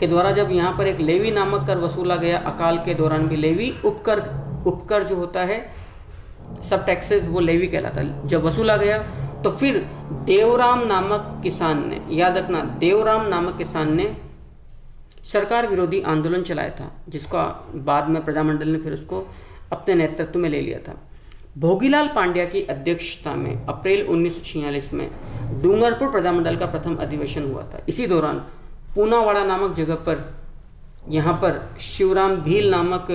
के द्वारा जब यहाँ पर एक लेवी नामक कर वसूला गया, अकाल के दौरान भी लेवी उपकर जो होता है, सब टैक्सेस, वो लेवी कहलाता है, जब वसूला गया तो फिर देवराम नामक किसान ने, याद रखना, देवराम नामक किसान ने सरकार विरोधी आंदोलन चलाया था, जिसका बाद में प्रजामंडल ने फिर उसको अपने नेतृत्व में ले लिया था। भोगीलाल पांड्या की अध्यक्षता में अप्रैल 1946 में डूंगरपुर प्रजामंडल का प्रथम अधिवेशन हुआ था। इसी दौरान पूनावाड़ा नामक जगह पर यहाँ पर शिवराम भील नामक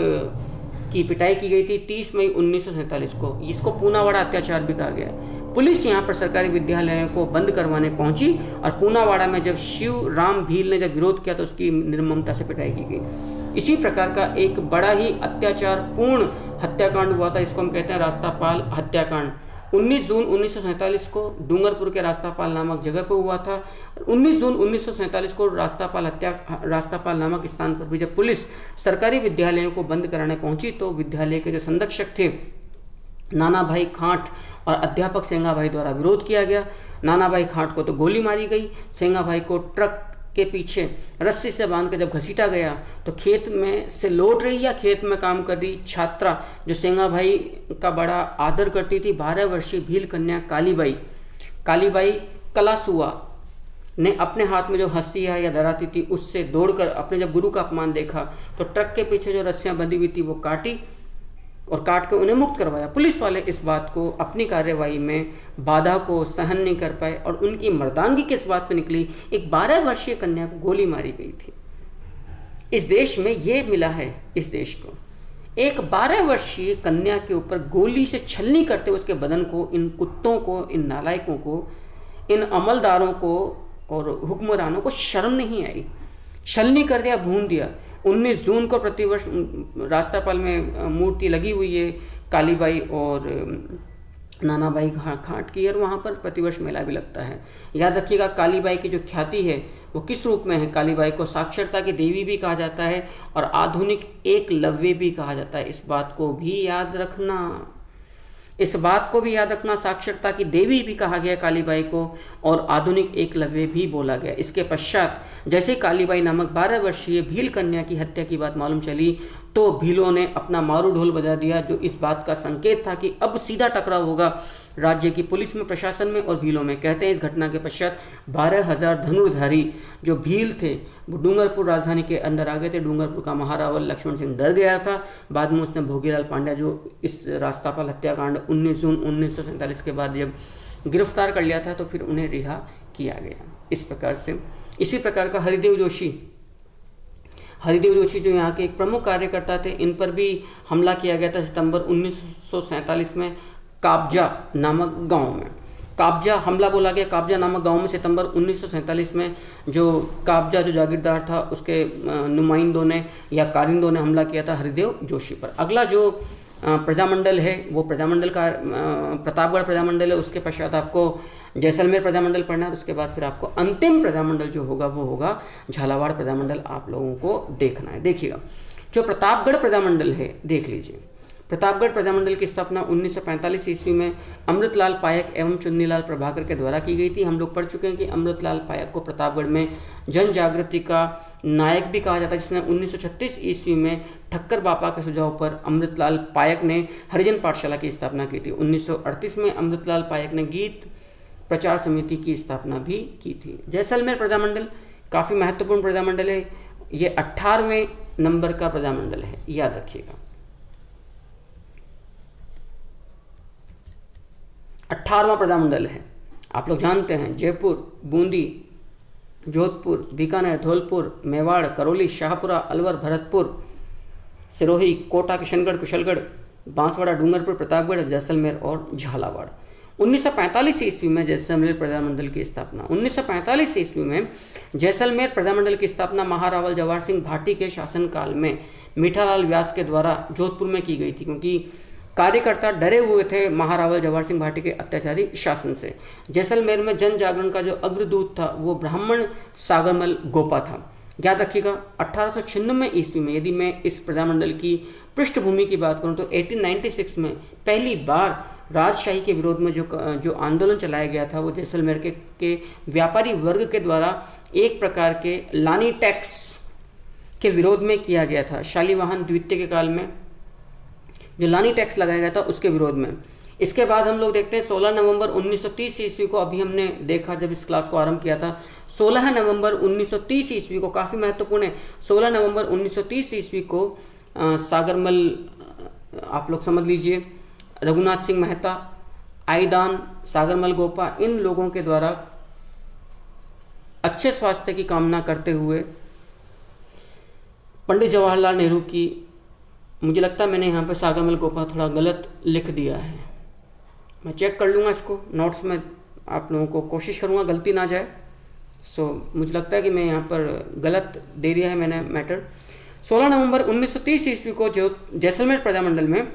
की पिटाई की गई थी 30 मई 1947 को। इसको पूनावाड़ा अत्याचार भी कहा गया। पुलिस यहाँ पर सरकारी विद्यालयों को बंद करवाने पहुंची और पूनावाड़ा में जब शिवराम भील ने जब विरोध किया तो उसकी निर्ममता से पिटाई की गई। इसी प्रकार का एक बड़ा ही अत्याचारपूर्ण हत्याकांड हुआ था, इसको हम कहते हैं रास्तापाल हत्याकांड। 19 जून 1947 को डूंगरपुर के रास्तापाल नामक जगह पर हुआ था। 19 जून 1947 को रास्तापाल नामक स्थान पर भी जब पुलिस सरकारी विद्यालयों को बंद कराने पहुंची तो विद्यालय के जो संरक्षक थे नाना भाई खांट और अध्यापक सेंगा भाई द्वारा विरोध किया गया। नाना भाई खांट को तो गोली मारी गई, सेंगा भाई को ट्रक के पीछे रस्सी से बांध कर जब घसीटा गया तो खेत में से लौट रही या खेत में काम कर रही छात्रा जो सेंगा भाई का बड़ा आदर करती थी, 12 वर्षीय भील कन्या कालीबाई कलासुआ ने अपने हाथ में जो हंसिया या दराती थी उससे दौड़कर अपने जब गुरु का अपमान देखा तो ट्रक के पीछे जो रस्सियां बंधी हुई थी वो काटी और काट के उन्हें मुक्त करवाया। पुलिस वाले इस बात को, अपनी कार्यवाही में बाधा को सहन नहीं कर पाए और उनकी मर्दानगी किस बात पे निकली, एक 12 वर्षीय कन्या को गोली मारी गई थी। इस देश में ये मिला है, इस देश को एक 12 वर्षीय कन्या के ऊपर गोली से छलनी करते हुए उसके बदन को, इन कुत्तों को, इन नालायकों को, इन अमलदारों को और हुक्मरानों को शर्म नहीं आई, छलनी कर दिया, भून दिया। 19 जून को प्रतिवर्ष रास्तापाल में मूर्ति लगी हुई है कालीबाई और नानाबाई घाट की, और वहाँ पर प्रतिवर्ष मेला भी लगता है। याद रखिएगा कालीबाई की जो ख्याति है वो किस रूप में है। कालीबाई को साक्षरता की देवी भी कहा जाता है और आधुनिक एकलव्य भी कहा जाता है। इस बात को भी याद रखना, इस बात को भी याद रखना, साक्षरता की देवी भी कहा गया कालीबाई को और आधुनिक एकलव्य भी बोला गया। इसके पश्चात जैसे कालीबाई नामक 12 वर्षीय भील कन्या की हत्या की बात मालूम चली तो भीलों ने अपना मारू ढोल बजा दिया, जो इस बात का संकेत था कि अब सीधा टकराव होगा राज्य की पुलिस में, प्रशासन में और भीलों में। कहते हैं इस घटना के पश्चात 12,000 धनुर्धारी जो भील थे वो डूंगरपुर राजधानी के अंदर आ गए थे। डूंगरपुर का महारावल लक्ष्मण सिंह डर गया था। बाद में उसने भोगीलाल पांड्या जो इस रास्तापाल हत्याकांड 19 जून 1947 के बाद जब गिरफ्तार कर लिया था तो फिर उन्हें रिहा किया गया। इस प्रकार से इसी प्रकार का हरिदेव जोशी जो यहाँ के एक प्रमुख कार्यकर्ता थे, इन पर भी हमला किया गया था सितंबर 1947 में काबजा नामक गांव में। काबजा हमला बोला गया काबजा नामक गांव में सितंबर 1947 में। जो काबजा जो जागीरदार था उसके नुमाइंदों ने या कारिंदों ने हमला किया था हरिदेव जोशी पर। अगला जो प्रजामंडल है वो प्रजामंडल का प्रतापगढ़ प्रजामंडल है। उसके पश्चात आपको जैसलमेर प्रजामंडल पढ़ना है। उसके बाद फिर आपको अंतिम प्रजामंडल जो होगा वो होगा झालावाड़ प्रजामंडल, आप लोगों को देखना है। देखिएगा जो प्रतापगढ़ प्रजामंडल है देख लीजिए। प्रतापगढ़ प्रजामंडल की स्थापना 1945 ईस्वी में अमृतलाल पायक एवं चुन्नीलाल प्रभाकर के द्वारा की गई थी। हम लोग पढ़ चुके हैं कि अमृतलाल पायक को प्रतापगढ़ में जन जागृति का नायक भी कहा जाता है, जिसने 1936 ईस्वी में ठक्कर बापा के सुझाव पर अमृतलाल पायक ने हरिजन पाठशाला की स्थापना की थी। 1938 में अमृतलाल पायक ने गीत प्रचार समिति की स्थापना भी की थी। जैसलमेर प्रजामंडल काफ़ी महत्वपूर्ण प्रजामंडल है। ये 18वें नंबर का प्रजामंडल है, याद रखिएगा। 18वां प्रजामंडल है। आप लोग जानते हैं जयपुर, बूंदी, जोधपुर, बीकानेर, धौलपुर, मेवाड़, करौली, शाहपुरा, अलवर, भरतपुर, सिरोही, कोटा, किशनगढ़, कुशलगढ़, बांसवाड़ा, डूंगरपुर, प्रतापगढ़, जैसलमेर और झालावाड़। 1945 ईस्वी में जैसलमेर प्रजामंडल की स्थापना 1945 ईस्वी में जैसलमेर प्रजामंडल की स्थापना महारावल जवाहर सिंह भाटी के शासनकाल में मीठालाल व्यास के द्वारा जोधपुर में की गई थी, क्योंकि कार्यकर्ता डरे हुए थे महारावल जवाहर सिंह भाटी के अत्याचारी शासन से। जैसलमेर में जन जागरण का जो अग्रदूत था वो ब्राह्मण सागरमल गोपा था। याद रखिएगा 1896 ईस्वी में, यदि मैं इस प्रजामंडल की पृष्ठभूमि की बात करूं तो 1896 में पहली बार राजशाही के विरोध में जो आंदोलन चलाया गया था वो जैसलमेर के व्यापारी वर्ग के द्वारा एक प्रकार के लानी टैक्स के विरोध में किया गया था। शालीवाहन द्वितीय के काल में जो लानी टैक्स लगाया गया था उसके विरोध में। इसके बाद हम लोग देखते हैं 16 नवंबर 1930 ईस्वी को, अभी हमने देखा जब इस क्लास को आरंभ किया था, 16 नवंबर 1930 ईस्वी को, काफ़ी महत्वपूर्ण है, 16 नवंबर 1930 ईस्वी को सागरमल, आप लोग समझ लीजिए, रघुनाथ सिंह मेहता, आईदान, सागरमल गोपा, इन लोगों के द्वारा अच्छे स्वास्थ्य की कामना करते हुए पंडित जवाहरलाल नेहरू की, मुझे लगता है मैंने यहाँ पे सागरमल गोपा थोड़ा गलत लिख दिया है, मैं चेक कर लूँगा इसको नोट्स में, आप लोगों को कोशिश करूँगा गलती ना जाए। मुझे लगता है कि मैं यहाँ पर गलत दे दिया है मैंने मैटर। 16 नवंबर 1930 ईस्वी को जो जैसलमेर प्रजामंडल में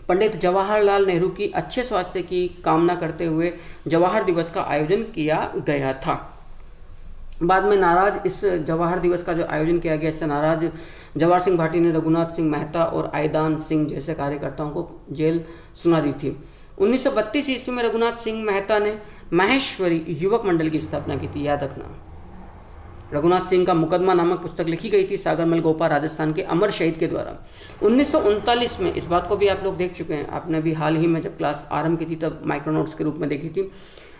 पंडित जवाहरलाल नेहरू की अच्छे स्वास्थ्य की कामना करते हुए जवाहर दिवस का आयोजन किया गया था। बाद में नाराज इस जवाहर दिवस का जो आयोजन किया गया, इससे नाराज जवाहर सिंह भाटी ने रघुनाथ सिंह मेहता और आईदान सिंह जैसे कार्यकर्ताओं को जेल सुना दी थी। 1932 ईस्वी में रघुनाथ सिंह मेहता ने माहेश्वरी युवक मंडल की स्थापना की थी। याद रखना, रघुनाथ सिंह का मुकदमा नामक पुस्तक लिखी गई थी सागरमल गोपा राजस्थान के अमर शहीद के द्वारा। 1939 में, इस बात को भी आप लोग देख चुके हैं, आपने भी हाल ही में जब क्लास आरंभ की थी तब माइक्रोनोट्स के रूप में देखी थी।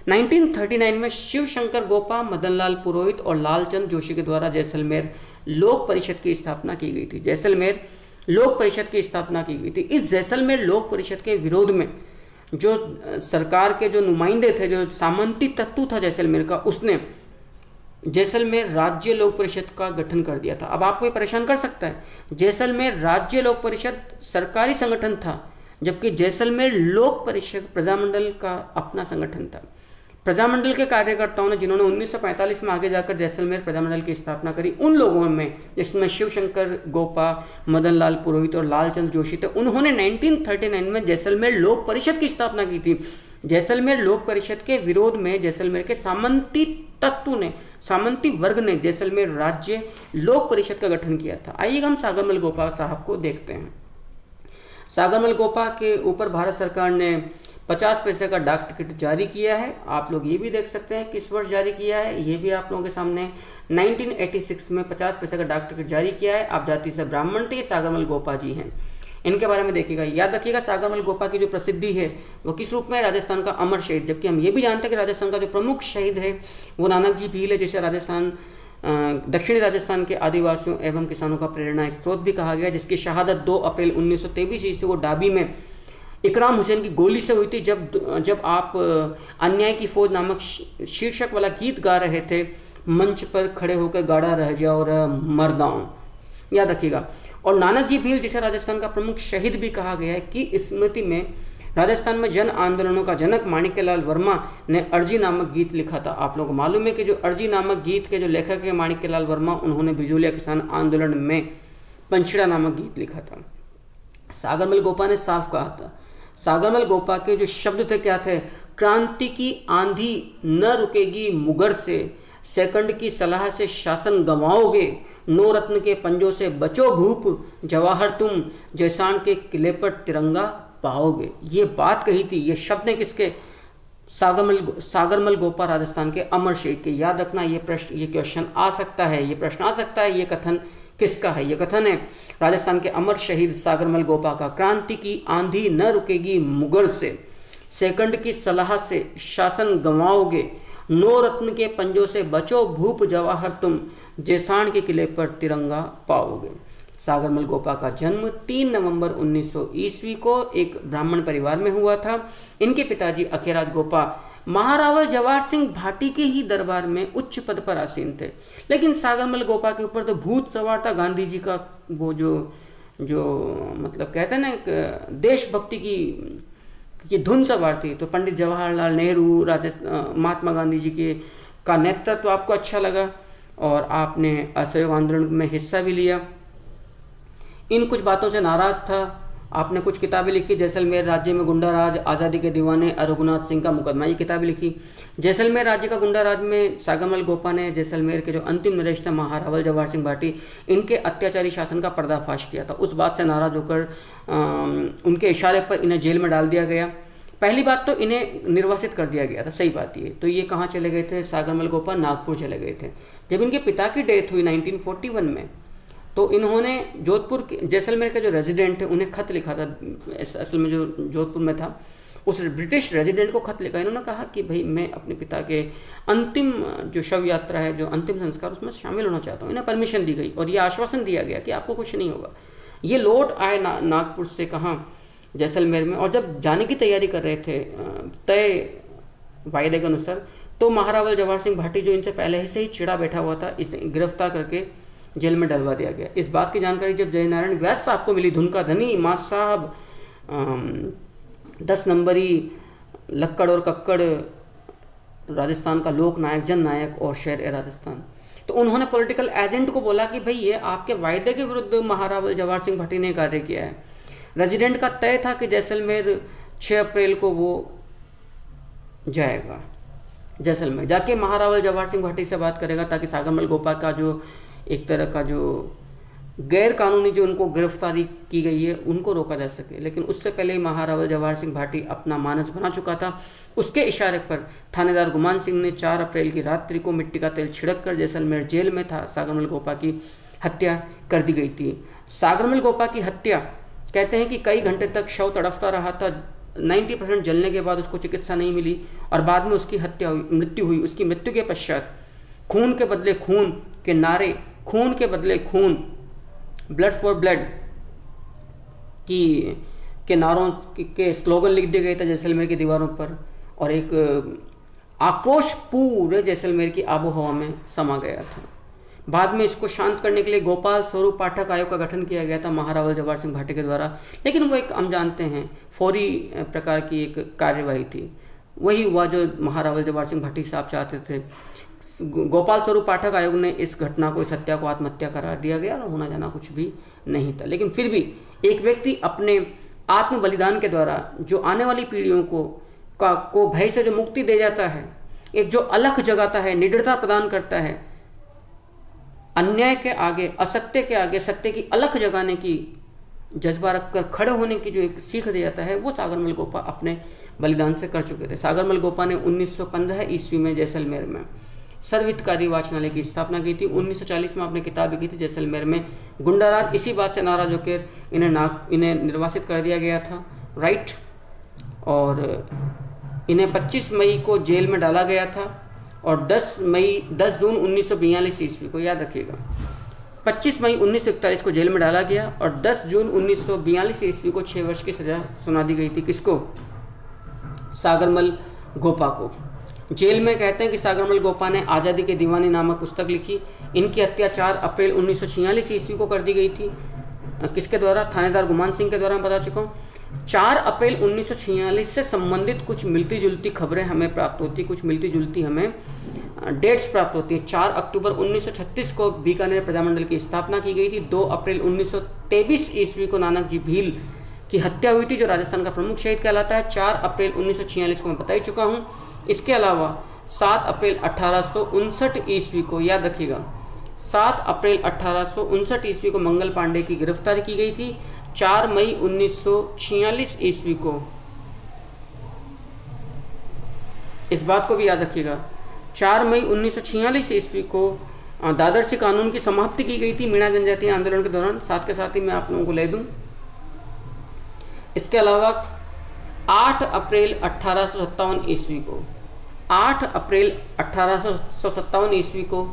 1939 में शिव शंकर गोपा, मदनलाल पुरोहित और लालचंद जोशी के द्वारा जैसलमेर लोक परिषद की स्थापना की गई थी। जैसलमेर लोक परिषद की स्थापना की गई थी। इस जैसलमेर लोक परिषद के विरोध में जो सरकार के जो नुमाइंदे थे, जो सामंती तत्व था जैसलमेर का, उसने जैसलमेर राज्य लोक परिषद का गठन कर दिया था। अब आपको ये परेशान कर सकता है, जैसलमेर राज्य लोक परिषद सरकारी संगठन था, जबकि जैसलमेर लोक परिषद प्रजामंडल का अपना संगठन था। प्रजामंडल के कार्यकर्ताओं ने जिन्होंने 1945 में आगे जाकर जैसलमेर प्रजामंडल की स्थापना करी, उन लोगों में जिसमें शिवशंकर गोपा, मदन लाल पुरोहित और लालचंद जोशी थे, उन्होंने 1939 में जैसलमेर लोक परिषद की स्थापना की थी। जैसलमेर लोक परिषद के विरोध में जैसलमेर के सामंती वर्ग ने जैसलमेर राज्य लोक परिषद का गठन किया था। आइए हम सागरमल गोपा साहब को देखते हैं। सागरमल गोपा के ऊपर भारत सरकार ने 50 पैसे का डाक टिकट जारी किया है। आप लोग ये भी देख सकते हैं किस वर्ष जारी किया है, ये भी आप लोगों के सामने 1986 में 50 पैसे का डाक टिकट जारी किया है। आप जाति से ब्राह्मण थे, सागरमल गोपा जी हैं। इनके बारे में देखिएगा, याद रखिएगा सागरमल गोपा की जो प्रसिद्धि है वो किस रूप में, राजस्थान का अमर शहीद। जबकि हम ये भी जानते हैं कि राजस्थान का जो प्रमुख शहीद है वो नानक जी भील है, जिसे दक्षिणी राजस्थान के आदिवासियों एवं किसानों का प्रेरणा स्रोत भी कहा गया, जिसकी शहादत 2 अप्रैल 1923 ईस्वी को डाबी में इकराम हुसैन की गोली से हुई थी। जब आप अन्याय की फौज नामक शीर्षक वाला गीत गा रहे थे, मंच पर खड़े होकर गाड़ा रह जाओ और मर्दाओं, याद रखिएगा। और नानक जी भील, जिसे राजस्थान का प्रमुख शहीद भी कहा गया है, की स्मृति में राजस्थान में जन आंदोलनों का जनक माणिक्यलाल वर्मा ने अर्जी नामक गीत लिखा था। आप लोगों को मालूम है कि जो अर्जी नामक गीत के जो लेखक है माणिक्यलाल वर्मा, उन्होंने बिजोलिया किसान आंदोलन में पंछड़ा नामक गीत लिखा था। सागरमल गोपा ने साफ कहा था, सागरमल गोपा के जो शब्द थे क्या थे, क्रांति की आंधी न रुकेगी मुगर से, सेकंड की सलाह से शासन गंवाओगे, 9 रत्न के पंजों से बचो भूप, जवाहर तुम जैसान के किले पर तिरंगा पाओगे। ये बात कही थी, ये शब्द है किसके, सागरमल गोपा राजस्थान के अमर शहीद के। याद रखना ये क्वेश्चन आ सकता है, ये प्रश्न आ सकता है, ये कथन किसका है। ये कथन है राजस्थान के अमर शहीद सागरमल गोपा का। क्रांति की आंधी न रुकेगी मुगर से, सेकंड की सलाह से शासन गंवाओगे, 9 रत्न के पंजों से बचो भूप, जवाहर तुम जैसान के किले पर तिरंगा पाओगे। सागरमल गोपा का जन्म 3 नवंबर 1900 ईस्वी को एक ब्राह्मण परिवार में हुआ था। इनके पिताजी अखेराज गोपा महारावल जवाहर सिंह भाटी के ही दरबार में उच्च पद पर आसीन थे। लेकिन सागरमल गोपा के ऊपर तो भूत सवार था गांधी जी का, वो जो मतलब कहते हैं ना देशभक्ति की धुन सवार थी। तो पंडित जवाहरलाल नेहरू, महात्मा गांधी जी का नेतृत्व आपको अच्छा लगा और आपने असहयोग आंदोलन में हिस्सा भी लिया। इन कुछ बातों से नाराज था, आपने कुछ किताबें लिखी, जैसलमेर राज्य में गुंडा राज, आज़ादी के दीवाने, रघुनाथ सिंह का मुकदमा, ये किताबें लिखी। जैसलमेर राज्य का गुंडा राज में सागरमल गोपा ने जैसलमेर के जो अंतिम नरेश थे महारावल जवाहर सिंह भाटी, इनके अत्याचारी शासन का पर्दाफाश किया था। उस बात से नाराज होकर उनके इशारे पर इन्हें जेल में डाल दिया गया। पहली बात तो इन्हें निर्वासित कर दिया गया था, सही बात ये। तो ये कहाँ चले गए थे, सागरमल गोपा नागपुर चले गए थे। जब इनके पिता की डेथ हुई 1941 में, तो इन्होंने जोधपुर जैसलमेर के जो रेजिडेंट थे उन्हें खत लिखा था। असल में जो जोधपुर में था उस ब्रिटिश रेजिडेंट को खत लिखा। इन्होंने कहा कि भाई मैं अपने पिता के अंतिम जो शव यात्रा है, जो अंतिम संस्कार, उसमें शामिल होना चाहता हूँ। इन्हें परमिशन दी गई और ये आश्वासन दिया गया कि आपको कुछ नहीं होगा। ये लौट आए नागपुर से कहाँ, जैसलमेर में। और जब जाने की तैयारी कर रहे थे तय वायदे के अनुसार, तो महारावल जवाहर सिंह भाटी जो इनसे पहले से ही चिड़ा बैठा हुआ था, इसे गिरफ्तार करके जेल में डलवा दिया गया। इस बात की जानकारी जब जयनारायण व्यास साहब को मिली, धुन का धनी मां साहब, 10 नंबरी, लक्कड़ और कक्कड़, राजस्थान का लोक नायक, जन नायक और शेर ए राजस्थान, तो उन्होंने पॉलिटिकल एजेंट को बोला कि भाई ये आपके वायदे के विरुद्ध महारावल जवाहर सिंह भाटी ने कार्य किया है। रेजिडेंट का तय था कि जैसलमेर 6 अप्रैल को वो जाएगा, जैसलमेर जाके महारावल जवाहर सिंह भाटी से बात करेगा, ताकि सागरमल गोपा का जो एक तरह का जो गैर कानूनी जो उनको गिरफ्तारी की गई है उनको रोका जा सके। लेकिन उससे पहले ही महारावल जवाहर सिंह भाटी अपना मानस बना चुका था। उसके इशारे पर थानेदार गुमान सिंह ने 4 अप्रैल की रात्रि को मिट्टी का तेल छिड़क कर जैसलमेर जेल में था सागरमल गोपा की हत्या कर दी गई थी। सागरमल गोपा की हत्या, कहते हैं कि कई घंटे तक शव तड़फता रहा था। 90% जलने के बाद उसको चिकित्सा नहीं मिली और बाद में उसकी मृत्यु हुई। उसकी मृत्यु के पश्चात खून के बदले खून के नारे, खून के बदले खून, ब्लड फॉर ब्लड के नारों के स्लोगन लिख दिए गए थे जैसलमेर की दीवारों पर, और एक आक्रोश पूरे जैसलमेर की आबो हवा में समा गया था। बाद में इसको शांत करने के लिए गोपाल स्वरूप पाठक आयोग का गठन किया गया था महारावल जवाहर सिंह भाटी के द्वारा, लेकिन वो एक हम जानते हैं फौरी प्रकार की एक कार्यवाही थी। वही हुआ जो महारावल जवाहर सिंह भट्टी साहब चाहते थे। गोपाल स्वरूप पाठक आयोग ने इस घटना को, इस हत्या को आत्महत्या करार दिया गया और होना जाना कुछ भी नहीं था। लेकिन फिर भी एक व्यक्ति अपने आत्म बलिदान के द्वारा जो आने वाली पीढ़ियों को भय से जो मुक्ति दे जाता है, एक जो अलख जगाता है, निडरता प्रदान करता है, अन्याय के आगे, असत्य के आगे सत्य की अलख जगाने की जज्बा रखकर खड़े होने की जो एक सीख दे जाता है, वो सागरमल गोपा अपने बलिदान से कर चुके थे। सागरमल गोपा ने 1915 ईस्वी में जैसलमेर में सर्वहितकारी वाचनालय की स्थापना की थी। 1940 में आपने किताब लिखी थी जैसलमेर में गुंडाराज इसी बात से नाराज होकर इन्हें निर्वासित कर दिया गया था, राइट। और इन्हें 25 मई को जेल में डाला गया था और 10 जून 1942 ईस्वी को, याद रखिएगा, 25 मई 1941 को जेल में डाला गया और 10 जून 1942 ईस्वी को 6 वर्ष की सजा सुना दी गई थी। किसको? सागरमल गोपा को। जेल में कहते हैं कि सागरमल गोपा ने आज़ादी के दीवानी नामक पुस्तक लिखी। इनकी हत्या 4 अप्रैल 1946 ईस्वी को कर दी गई थी। किसके द्वारा? थानेदार गुमान सिंह के द्वारा। मैं बता चुका हूँ। 4 अप्रैल 1946 से संबंधित कुछ मिलती जुलती खबरें हमें प्राप्त होती, कुछ मिलती जुलती हमें डेट्स प्राप्त होती है। 4 अक्टूबर 1936 को बीकानेर प्रजामंडल की स्थापना की गई थी। 2 अप्रैल 1923 ईस्वी को नानक जी भील की हत्या हुई थी, जो राजस्थान का प्रमुख शहीद कहलाता है। 4 अप्रैल 1946 को मैं बता ही चुका हूँ। इसके अलावा 7 अप्रैल 1859 ईस्वी को, याद रखिएगा, 7 अप्रैल 1859 ईस्वी को मंगल पांडे की गिरफ्तारी की गई थी। 4 मई 1946 ईस्वी को, इस बात को भी याद रखिएगा, 4 मई 1946 ईस्वी को दादरसी कानून की समाप्ति की गई थी मीणा जनजातीय आंदोलन के दौरान। साथ के साथ ही मैं आप लोगों को ले दूं, इसके अलावा 8 अप्रैल 1857 ईस्वी को, 8 अप्रैल 1857 ईस्वी को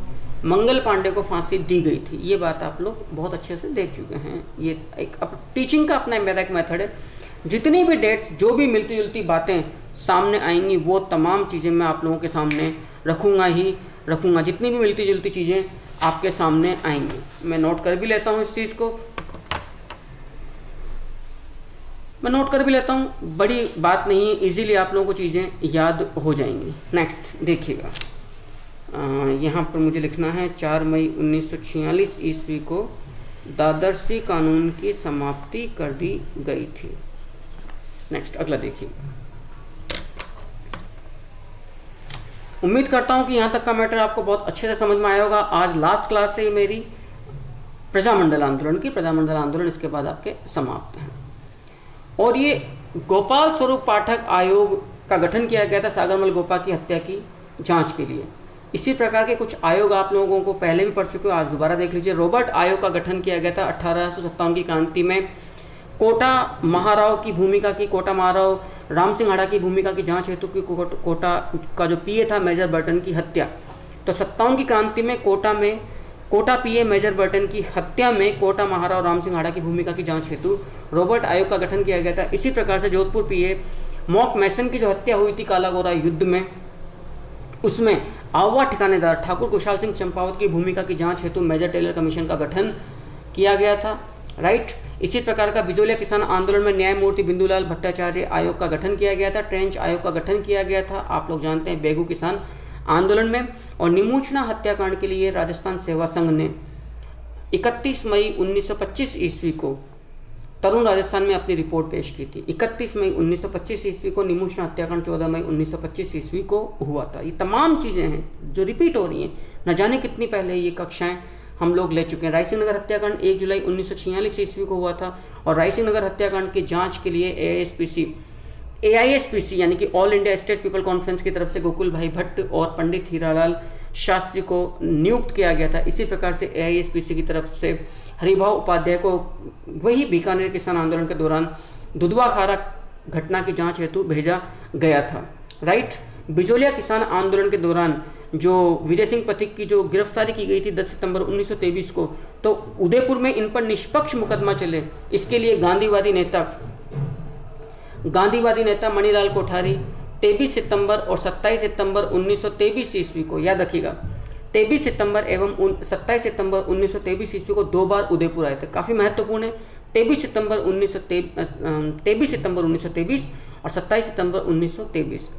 मंगल पांडे को फांसी दी गई थी। ये बात आप लोग बहुत अच्छे से देख चुके हैं। ये एक टीचिंग का अपना मेरा एक मेथड है। जितनी भी डेट्स, जो भी मिलती जुलती बातें सामने आएंगी, वो तमाम चीज़ें मैं आप लोगों के सामने रखूँगा। जितनी भी मिलती जुलती चीज़ें आपके सामने आएंगी, मैं नोट कर भी लेता हूँ इस चीज़ को, मैं नोट कर भी लेता हूँ। बड़ी बात नहीं है, इजीली आप लोगों को चीज़ें याद हो जाएंगी। नेक्स्ट देखिएगा, यहाँ पर मुझे लिखना है 4 मई 1946 ईस्वी को दादरसी कानून की समाप्ति कर दी गई थी। नेक्स्ट अगला देखिए। उम्मीद करता हूँ कि यहाँ तक का मैटर आपको बहुत अच्छे से समझ में आया होगा। आज लास्ट क्लास है मेरी प्रजामंडल आंदोलन की। प्रजामंडल आंदोलन इसके बाद आपके समाप्त हैं। और ये गोपाल स्वरूप पाठक आयोग का गठन किया गया था सागरमल गोपा की हत्या की जांच के लिए। इसी प्रकार के कुछ आयोग आप लोगों को पहले भी पढ़ चुके हो, आज दोबारा देख लीजिए। रॉबर्ट आयोग का गठन किया गया था 1857 की क्रांति में। कोटा महाराव की भूमिका की, कोटा महाराव राम सिंह हाड़ा की भूमिका की जांच हेतु की कोटा का जो पीए था मेजर बर्टन की हत्या। तो 57 की क्रांति में कोटा पीए मेजर बर्टन की हत्या में कोटा महाराव राम सिंह हाड़ा की भूमिका की जांच हेतु रॉबर्ट आयोग का गठन किया गया था। इसी प्रकार से जोधपुर पीए मॉक मैसन की जो हत्या हुई थी काला गोरा युद्ध में, उसमें आवा ठिकानेदार ठाकुर कुशाल सिंह चंपावत की भूमिका की जांच हेतु मेजर टेलर कमीशन का गठन किया गया था, राइट। इसी प्रकार का बिजोलिया किसान आंदोलन में न्यायमूर्ति बिंदुलाल भट्टाचार्य आयोग का गठन किया गया था। ट्रेंच आयोग का गठन किया गया था, आप लोग जानते हैं, बेगू किसान आंदोलन में। और निमूचना हत्याकांड के लिए राजस्थान सेवा संघ ने 31 मई 1925 ईस्वी को तरुण राजस्थान में अपनी रिपोर्ट पेश की थी। 31 मई 1925 ईस्वी को निमूचना हत्याकांड 14 मई 1925 ईस्वी को हुआ था। ये तमाम चीज़ें हैं जो रिपीट हो रही हैं, न जाने कितनी पहले ये कक्षाएं हम लोग ले चुके हैं। रायसिंह नगर हत्याकांड 1 जुलाई 1946 ईस्वी को हुआ था और रायसिंह नगर हत्याकांड की जांच के लिए AISPC यानी कि all India state people conference की तरफ से गोकुल भाई भट्ट और पंडित हीरालाल शास्त्री को नियुक्त किया गया था। इसी प्रकार से AISPC की तरफ से हरिभाव उपाध्याय को वही बीकानेर किसान आंदोलन के दौरान दुधवा खारा घटना की जांच हेतु भेजा गया था, राइट। बिजोलिया किसान आंदोलन के दौरान जो विजय सिंह पथिक की जो गिरफ्तारी की गई थी 10 सितंबर 1923 को, तो उदयपुर में इन पर निष्पक्ष मुकदमा चले, इसके लिए गांधीवादी नेता मणिलाल कोठारी 23 सितंबर और 27 सितंबर 1923 ईस्वी को, याद रखिएगा, 23 सितंबर एवं 27 सितंबर 1923 ईस्वी को 2 बार उदयपुर आए थे। काफ़ी महत्वपूर्ण है। 23 सितंबर 1923 और 27 सितंबर 1923।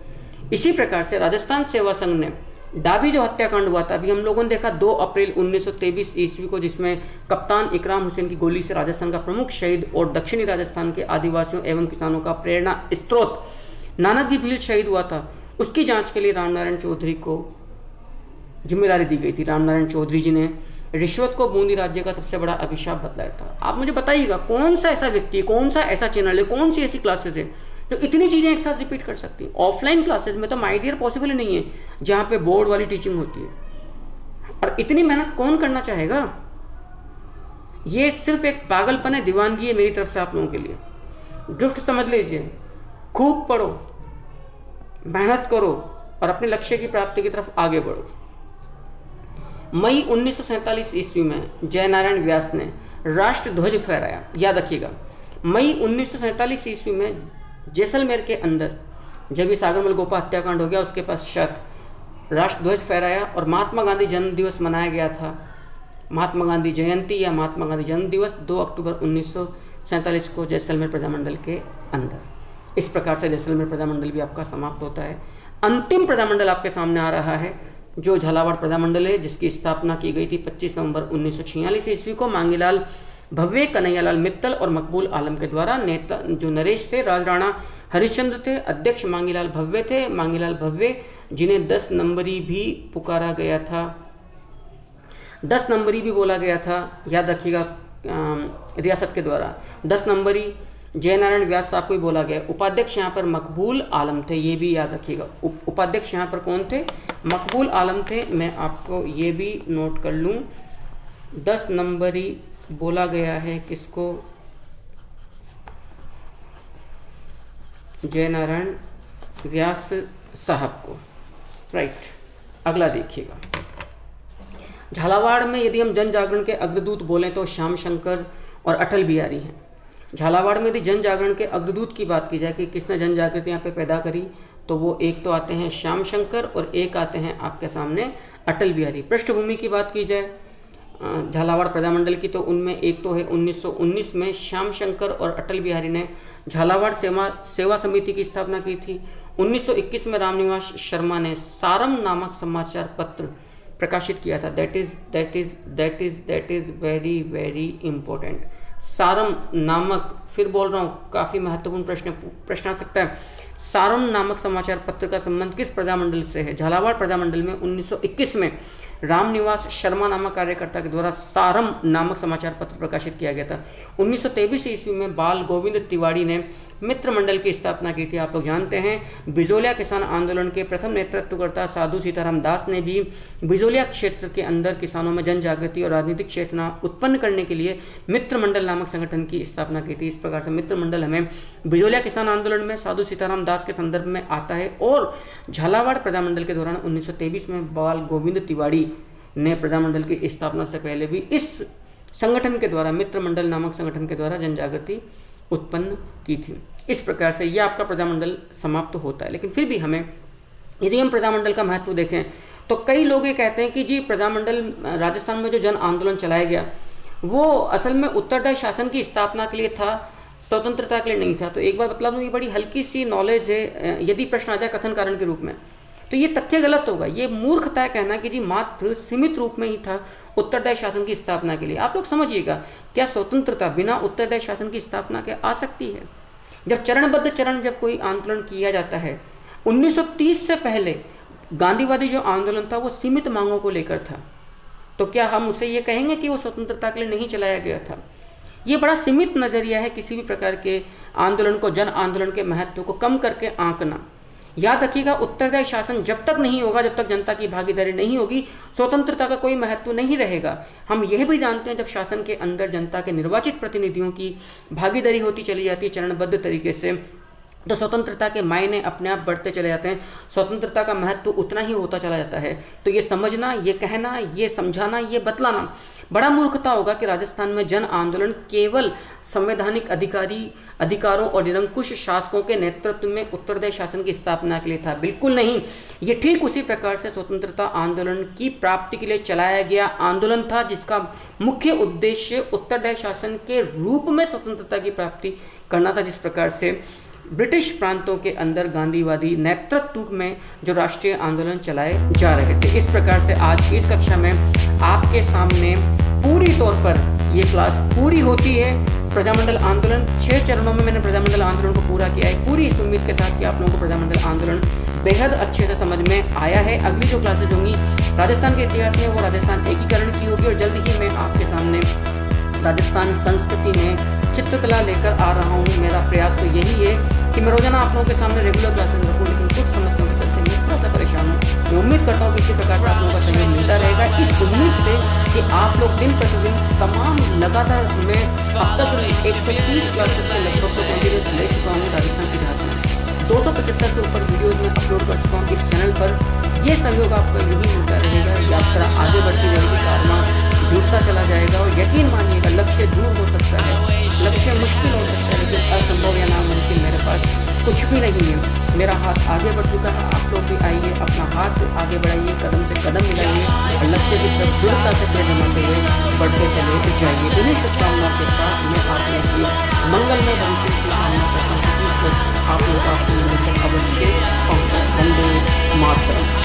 इसी प्रकार से राजस्थान सेवा संघ ने डाबी जो हत्याकांड हुआ था, अभी हम लोगों ने देखा 2 अप्रैल 1923 ईस्वी को, जिसमें कप्तान इकराम हुसैन की गोली से राजस्थान का प्रमुख शहीद और दक्षिणी राजस्थान के आदिवासियों एवं किसानों का प्रेरणा स्रोत नानाजी भील शहीद हुआ था, उसकी जांच के लिए रामनारायण चौधरी को जिम्मेदारी दी गई थी। रामनारायण चौधरी जी ने रिश्वत को बूंदी राज्य का सबसे बड़ा अभिशाप बतलाया था। आप मुझे बताइएगा कौन सा ऐसा व्यक्ति, कौन सा ऐसा चैनल है, कौन सी ऐसी क्लासेस है जो इतनी चीजें एक साथ रिपीट कर सकती है। ऑफलाइन क्लासेस में तो माय डियर पॉसिबल ही नहीं है, जहां पे बोर्ड वाली टीचिंग होती है, और इतनी मेहनत कौन करना चाहेगा। ये सिर्फ एक पागलपन है, दीवानगी है मेरी तरफ से आप लोगों के लिए। गिफ्ट समझ लीजिए, खूब पढ़ो, मेहनत करो और अपने लक्ष्य की प्राप्ति की तरफ आगे बढ़ो। मई 1947 ईस्वी में जयनारायण व्यास ने राष्ट्र ध्वज फहराया। याद रखिएगा, मई 1947 ईस्वी में जैसलमेर के अंदर जब ये सागरमल गोपा हत्याकांड हो गया, उसके पश्चात राष्ट्र ध्वज फहराया और महात्मा गांधी जन्म दिवस मनाया गया था। महात्मा गांधी जयंती या महात्मा गांधी जन्म दिवस 2 अक्टूबर 1947 को जैसलमेर प्रजामंडल के अंदर। इस प्रकार से जैसलमेर प्रजामंडल भी आपका समाप्त होता है। अंतिम प्रजामंडल आपके सामने आ रहा है, जो झालावाड़ प्रजामंडल है, जिसकी स्थापना की गई थी 25 नवंबर 1946 ईस्वी को मांगीलाल भव्य, कन्हैयालाल मित्तल और मकबूल आलम के द्वारा। नेता जो नरेश थे, राजराणा हरिश्चंद्र थे, अध्यक्ष मांगीलाल भव्य थे। मांगीलाल भव्य जिन्हें 10 नंबरी भी पुकारा गया था, 10 नंबरी भी बोला गया था, याद रखिएगा, रियासत के द्वारा 10 नंबरी जयनारायण व्यास साहब को ही बोला गया। उपाध्यक्ष यहाँ पर मकबूल आलम थे, ये भी याद रखिएगा। उपाध्यक्ष यहाँ पर कौन थे? मकबूल आलम थे। मैं आपको ये भी नोट कर लूँ, 10 नंबरी बोला गया है किसको? जयनारायण व्यास साहब को, राइट। अगला देखिएगा, झालावाड़ में यदि हम जन जागरण के अग्रदूत बोलें तो श्याम शंकर और अटल बिहारी हैं। झालावाड़ में यदि जन जागरण के अग्रदूत की बात की जाए कि किसने जन जागृति यहाँ पे पैदा करी, तो वो एक तो आते हैं श्याम शंकर और एक आते हैं आपके सामने अटल बिहारी। पृष्ठभूमि की बात की जाए झालावाड़ प्रजामंडल की, तो उनमें एक तो है 1919 में श्याम शंकर और अटल बिहारी ने झालावाड़ सेवा समिति की स्थापना की थी। 1921 में रामनिवास शर्मा ने सारम नामक समाचार पत्र प्रकाशित किया था। That is very very important. सारम नामक, फिर बोल रहा हूँ, काफी महत्वपूर्ण प्रश्न आ सकता है। सारम नामक समाचार पत्र का संबंध किस प्रजामंडल से है? झालावाड़ प्रजामंडल में 1921 में रामनिवास शर्मा नामक कार्यकर्ता के द्वारा सारम नामक समाचार पत्र प्रकाशित किया गया था। 1923 ईस्वी में बाल गोविंद तिवारी ने मित्र मंडल की स्थापना की थी। आप लोग जानते हैं बिजोलिया किसान आंदोलन के प्रथम नेतृत्वकर्ता साधु सीताराम दास ने भी बिजोलिया क्षेत्र के अंदर किसानों में जन जागृति और राजनीतिक चेतना उत्पन्न करने के लिए मित्र मंडल नामक संगठन की स्थापना की थी। इस प्रकार से मित्र मंडल हमें बिजोलिया किसान आंदोलन में साधु सीताराम दास के संदर्भ में आता है। और झालावाड़ प्रजामंडल के दौरान 1923 में बाल गोविंद तिवारी ने प्रजामंडल की स्थापना से पहले भी इस संगठन के द्वारा, मित्र मंडल नामक संगठन के द्वारा जन जागृति उत्पन्न की थी। इस प्रकार से यह आपका प्रजामंडल समाप्त होता है। लेकिन फिर भी हमें, यदि हम प्रजामंडल का महत्व देखें तो कई लोग ये कहते हैं कि जी प्रजामंडल राजस्थान में जो जन आंदोलन चलाया गया वो असल में उत्तरदायी शासन की स्थापना के लिए था, स्वतंत्रता के लिए नहीं था। तो एक बार बतला दूं, ये बड़ी हल्की सी नॉलेज है। यदि प्रश्न आ जाए कथन कारण के रूप में तो ये तथ्य गलत होगा। ये मूर्खता है कहना कि जी मात्र सीमित रूप में ही था उत्तरदायी शासन की स्थापना के लिए। आप लोग समझिएगा, क्या स्वतंत्रता बिना उत्तरदायी शासन की स्थापना के आ सकती है? जब जब कोई आंदोलन किया जाता है, 1930 से पहले गांधीवादी जो आंदोलन था वो सीमित मांगों को लेकर था, तो क्या हम उसे ये कहेंगे कि वो स्वतंत्रता के लिए नहीं चलाया गया था? ये बड़ा सीमित नजरिया है किसी भी प्रकार के आंदोलन को, जन आंदोलन के महत्व को कम करके आंकना। याद रखिएगा, उत्तरदायी शासन जब तक नहीं होगा, जब तक जनता की भागीदारी नहीं होगी, स्वतंत्रता का कोई महत्व नहीं रहेगा। हम यह भी जानते हैं जब शासन के अंदर जनता के निर्वाचित प्रतिनिधियों की भागीदारी होती चली जाती है चरणबद्ध तरीके से, तो स्वतंत्रता के मायने अपने आप बढ़ते चले जाते हैं, स्वतंत्रता का महत्व उतना ही होता चला जाता है। तो ये समझना, ये कहना, ये समझाना, ये बतलाना बड़ा मूर्खता होगा कि राजस्थान में जन आंदोलन केवल संवैधानिक अधिकारों और निरंकुश शासकों के नेतृत्व में उत्तरदायी शासन की स्थापना के लिए था। बिल्कुल नहीं। ये ठीक उसी प्रकार से स्वतंत्रता आंदोलन की प्राप्ति के लिए चलाया गया आंदोलन था, जिसका मुख्य उद्देश्य उत्तरदायी शासन के रूप में स्वतंत्रता की प्राप्ति करना था। जिस प्रकार से ब्रिटिश प्रांतों के अंदर गांधीवादी नेतृत्व में जो राष्ट्रीय आंदोलन चलाए जा रहे थे। इस प्रकार से आज की इस कक्षा में आपके सामने पूरी तौर पर ये क्लास पूरी होती है। प्रजामंडल आंदोलन 6 चरणों में मैंने प्रजामंडल आंदोलन को पूरा किया है, पूरी इस उम्मीद के साथ कि आप लोगों को प्रजामंडल आंदोलन बेहद अच्छे से समझ में आया है। अगली जो क्लासेज होंगी राजस्थान के इतिहास में, वो राजस्थान एकीकरण की होगी और जल्द ही मैं आपके सामने राजस्थान संस्कृति में चित्रकला लेकर आ रहा हूँ। मेरा प्रयास तो यही है कि मैं रोजाना आप लोगों के सामने रेगुलर क्लासेस रखूँ, लेकिन कुछ समस्याओं के चलते मैं थोड़ा सा परेशान हूँ। मैं उम्मीद करता हूँ कि इसी प्रकार से आप लोगों का सहयोग मिलता रहेगा, इस उम्मीद से कि आप लोग दिन प्रतिदिन तमाम लगातार मैं अब तक 130 क्लासेस के लगभग तो कंटिन्यूस ले चुका हूँ राजस्थान के इतिहास में। 275 से ऊपर वीडियोज में अपलोड कर चुका हूँ इस चैनल पर। ये सहयोग आपका यूँ ही मिलता रहेगा, यात्रा आगे बढ़ती रहेगी, कारवां जुड़ता चला जाएगा और यकीन मानिएगा लक्ष्य दूर हो सकता है, लक्ष्य मुश्किल हो सकता है, लेकिन असंभव या नामुमकिन मेरे पास कुछ भी नहीं है। मेरा हाथ आगे बढ़ चुका है, आप लोग भी आइए, अपना हाथ आगे बढ़ाइए, कदम से कदम मिलाइए और लक्ष्य की तरफ दृढ़ता से पैर जमाते हुए बढ़ते चले जाइए। इन्हीं शुभकामनाओं के साथ मैं आप लोगों की मंगलमय भविष्य की कामना करता हूँ। ईश्वर आप लोग आपको अवश्य पहुँचाए। वंदे मातरम।